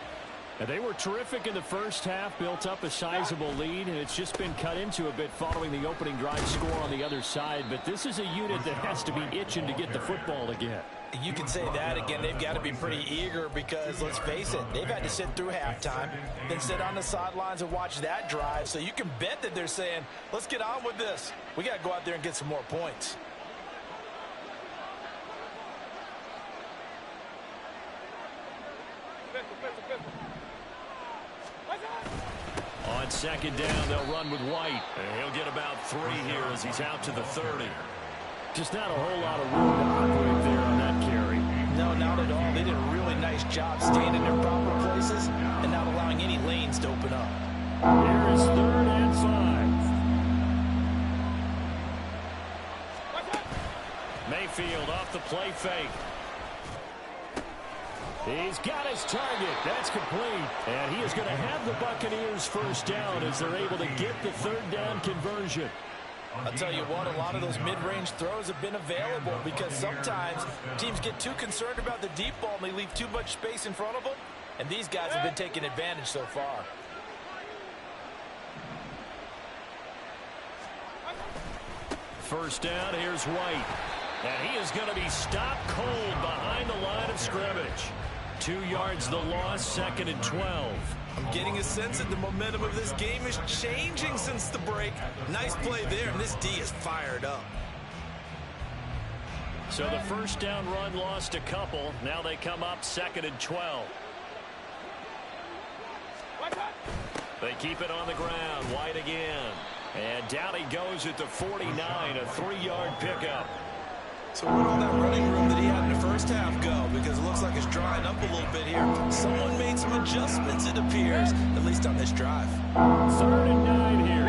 And they were terrific in the first half, built up a sizable lead, and it's just been cut into a bit following the opening drive score on the other side. But this is a unit that has to be itching to get the football again. You can say that again. They've got to be pretty eager because, let's face it, they've had to sit through halftime, then sit on the sidelines and watch that drive. So you can bet that they're saying, let's get on with this. We got to go out there and get some more points. On second down, they'll run with White. And he'll get about 3 here as he's out to the 30. Just not a whole lot of room to operate there on that carry. No, not at all. They did a really nice job staying in their proper places and not allowing any lanes to open up. Here is 3rd and 5. Mayfield off the play fake. He's got his target. That's complete. And he is going to have the Buccaneers first down as they're able to get the 3rd down conversion. I'll tell you what, a lot of those mid-range throws have been available because sometimes teams get too concerned about the deep ball and they leave too much space in front of them. And these guys have been taking advantage so far. First down, here's White. And he is going to be stopped cold behind the line of scrimmage. 2 yards the loss, 2nd and 12. I'm getting a sense that the momentum of this game is changing since the break. Nice play there, and this D is fired up. So the first down run lost a couple. Now they come up 2nd and 12. They keep it on the ground. White again. And down he goes at the 49, a 3-yard pickup. So where'd all that running room that he had in the first half go? Because it looks like it's drying up a little bit here. Someone made some adjustments, it appears, at least on this drive. 3rd and 9 here.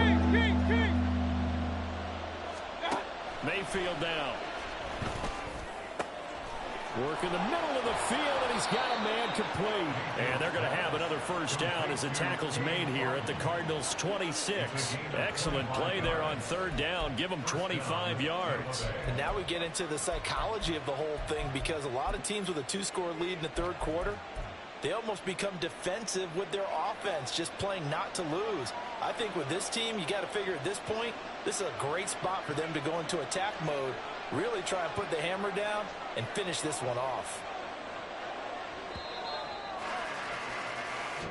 Mayfield down. Work in the middle of the field, and he's got a man complete. And they're going to have another first down as the tackle's made here at the Cardinals' 26. Excellent play there on 3rd down. Give them 25 yards. And now we get into the psychology of the whole thing because a lot of teams with a 2-score lead in the 3rd quarter, they almost become defensive with their offense, just playing not to lose. I think with this team, you got to figure at this point, this is a great spot for them to go into attack mode, really try and put the hammer down and finish this one off.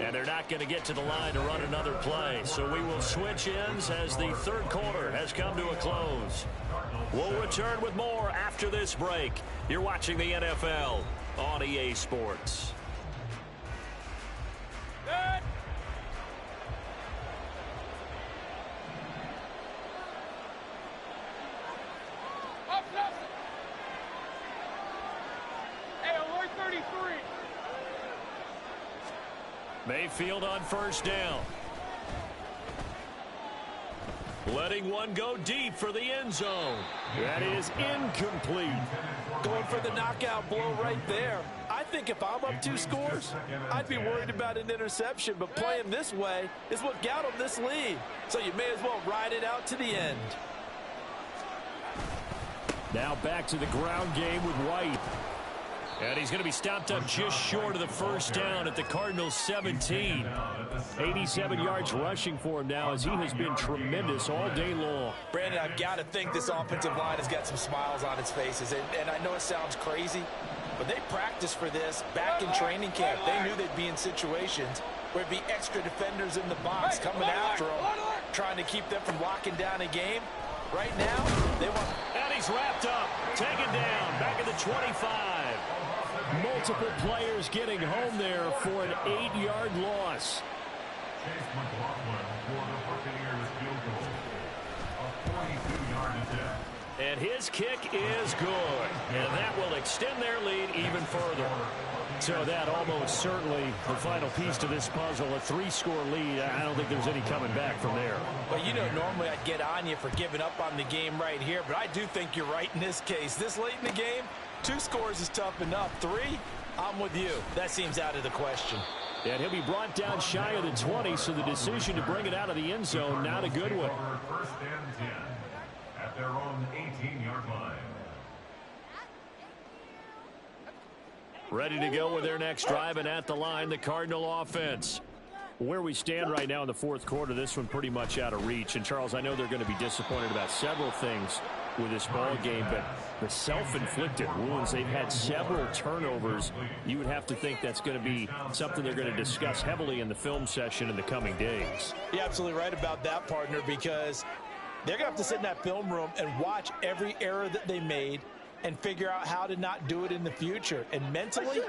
And they're not going to get to the line to run another play. So we will switch ends as the 3rd quarter has come to a close. We'll return with more after this break. You're watching the NFL on EA Sports. Mayfield on first down. Letting one go deep for the end zone. That is incomplete. Going for the knockout blow right there. I think if I'm up 2 scores, I'd be worried about an interception, but playing this way is what got them this lead. So you may as well ride it out to the end. Now back to the ground game with White. And he's going to be stopped up just short of the first down at the Cardinals' 17. 87 yards rushing for him now as he has been tremendous all day long. Brandon, I've got to think this offensive line has got some smiles on its faces. And I know it sounds crazy, but they practiced for this back in training camp. They knew they'd be in situations where it'd be extra defenders in the box coming after them, trying to keep them from locking down a game. Right now, they want... And he's wrapped up, taken down, back at the 25. Multiple players getting home there for an 8-yard loss. Chase McLaughlin for the Buccaneers field goal. A 42-yard attempt. And his kick is good. And that will extend their lead even further. So that almost certainly the final piece to this puzzle, a 3-score lead. I don't think there's any coming back from there. Well, you know, normally I'd get on you for giving up on the game right here, but I do think you're right in this case. This late in the game, 2 scores is tough enough. 3, I'm with you. That seems out of the question. And he'll be brought down shy of the 20, so the decision to bring it out of the end zone, not a good one. First and 10 at their own 18-yard line. Ready to go with their next drive, and at the line, the Cardinal offense. Where we stand right now in the fourth quarter, this one pretty much out of reach. And, Charles, I know they're going to be disappointed about several things with this ball game, but the self-inflicted wounds, they've had several turnovers. You would have to think that's going to be something they're going to discuss heavily in the film session in the coming days. You're absolutely right about that, partner, because they're going to have to sit in that film room and watch every error that they made and figure out how to not do it in the future. And mentally,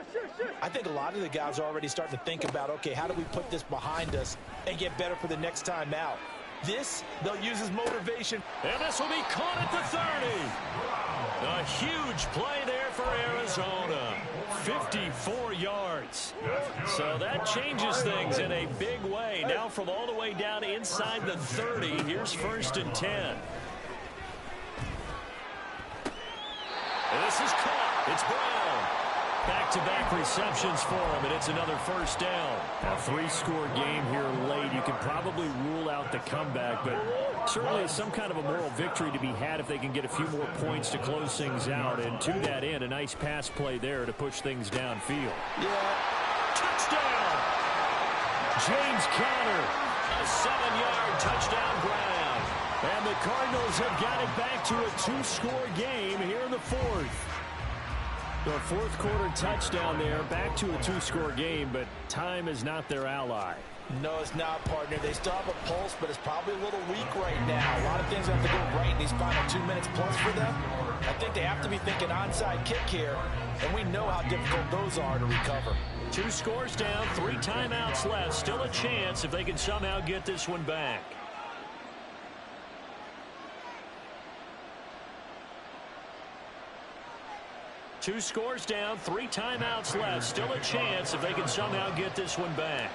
I think a lot of the guys are already starting to think about, okay, how do we put this behind us and get better for the next time out? This, they'll use as motivation. And this will be caught at the 30. A huge play there for Arizona. 54 yards. So that changes things in a big way. Now from all the way down inside the 30, here's 1st and 10. And this is caught. It's Brown. Back-to-back receptions for him, and it's another first down. A 3-score game here late. You can probably rule out the comeback, but certainly some kind of a moral victory to be had if they can get a few more points to close things out. And to that end, a nice pass play there to push things downfield. Yeah. Touchdown! James Conner, a 7-yard touchdown grab. And the Cardinals have got it back to a 2-score game here in the fourth. The fourth quarter touchdown there, back to a 2-score game, but time is not their ally. No, it's not, partner. They still have a pulse, but it's probably a little weak right now. A lot of things have to go right in these final 2 minutes plus for them. I think they have to be thinking onside kick here, and we know how difficult those are to recover. 2 scores down, 3 timeouts left. Still a chance if they can somehow get this one back. Two scores down, 3 timeouts left. Still a chance if they can somehow get this one back.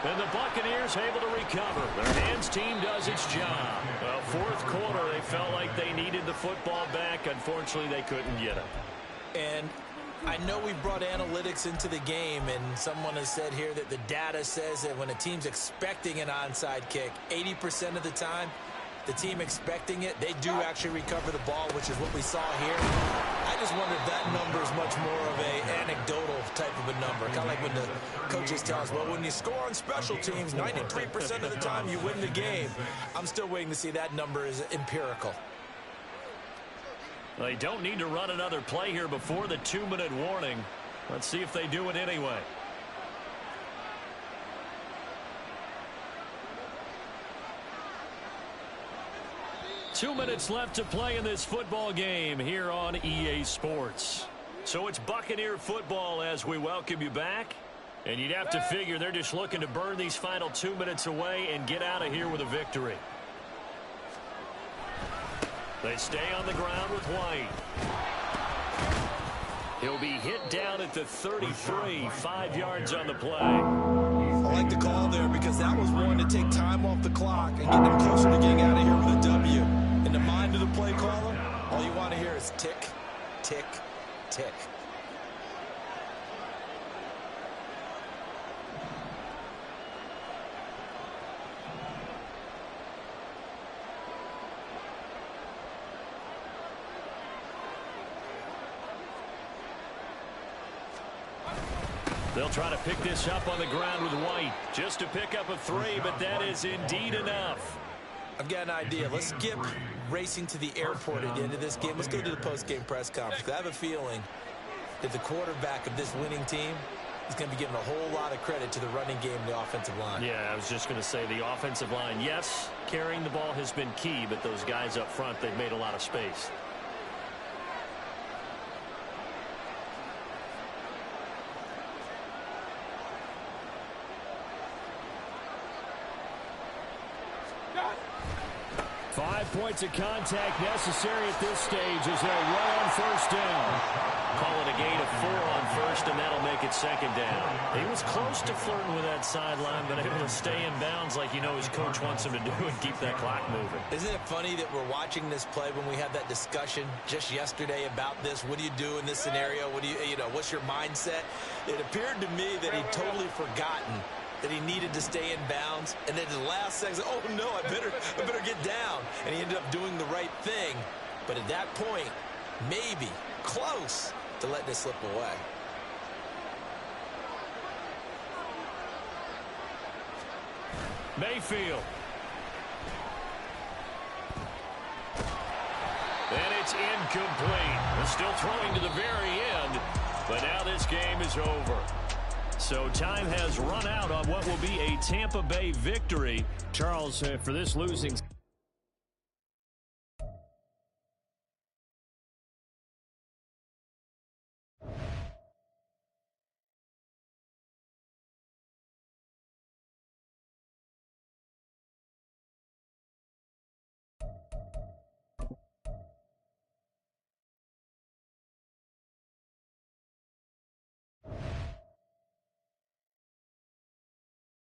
And the Buccaneers able to recover. Their hands team does its job. Well, fourth quarter, they felt like they needed the football back. Unfortunately, they couldn't get it. And I know we brought analytics into the game, and someone has said here that the data says that when a team's expecting an onside kick, 80% of the time, the team expecting it, they do actually recover the ball, which is what we saw here. I just wonder if that number is much more of an anecdotal type of a number. Kind of like when the coaches tell us, well, when you score on special teams, 93% of the time you win the game. I'm still waiting to see that number is empirical. They don't need to run another play here before the 2-minute warning. Let's see if they do it anyway. Two minutes left to play in this football game here on EA Sports. So it's Buccaneer football as we welcome you back. And you'd have to figure they're just looking to burn these final 2 minutes away and get out of here with a victory. They stay on the ground with White. He'll be hit down at the 33, 5 yards on the play. I like the call there because that was one to take time off the clock and get them closer to getting out of here with a W. In the mind of the play caller, all you want to hear is tick, tick, tick. They'll try to pick this up on the ground with White. Just to pick up a 3, but that is indeed enough. I've got an idea. Let's skip racing to the airport at the end of this game. Let's go to the post-game press conference. I have a feeling that the quarterback of this winning team is going to be giving a whole lot of credit to the running game and the offensive line. Yeah, I was just going to say the offensive line, yes, carrying the ball has been key, but those guys up front, they've made a lot of space. points of contact necessary at this stage as they'll run on first down. Call it a gain of 4 on first, and that'll make it second down. He was close to flirting with that sideline, but able to stay in bounds like his coach wants him to do and keep that clock moving. Isn't it funny that we're watching this play when we had that discussion just yesterday about this? What do you do in this scenario? What do what's your mindset? It appeared to me that he'd totally forgotten that he needed to stay in bounds, and then the last second, oh no, I better get down. And he ended up doing the right thing. But at that point, maybe close to letting it slip away. Mayfield. And it's incomplete. They're still throwing to the very end, but now this game is over. So time has run out on what will be a Tampa Bay victory. Charles, for this losing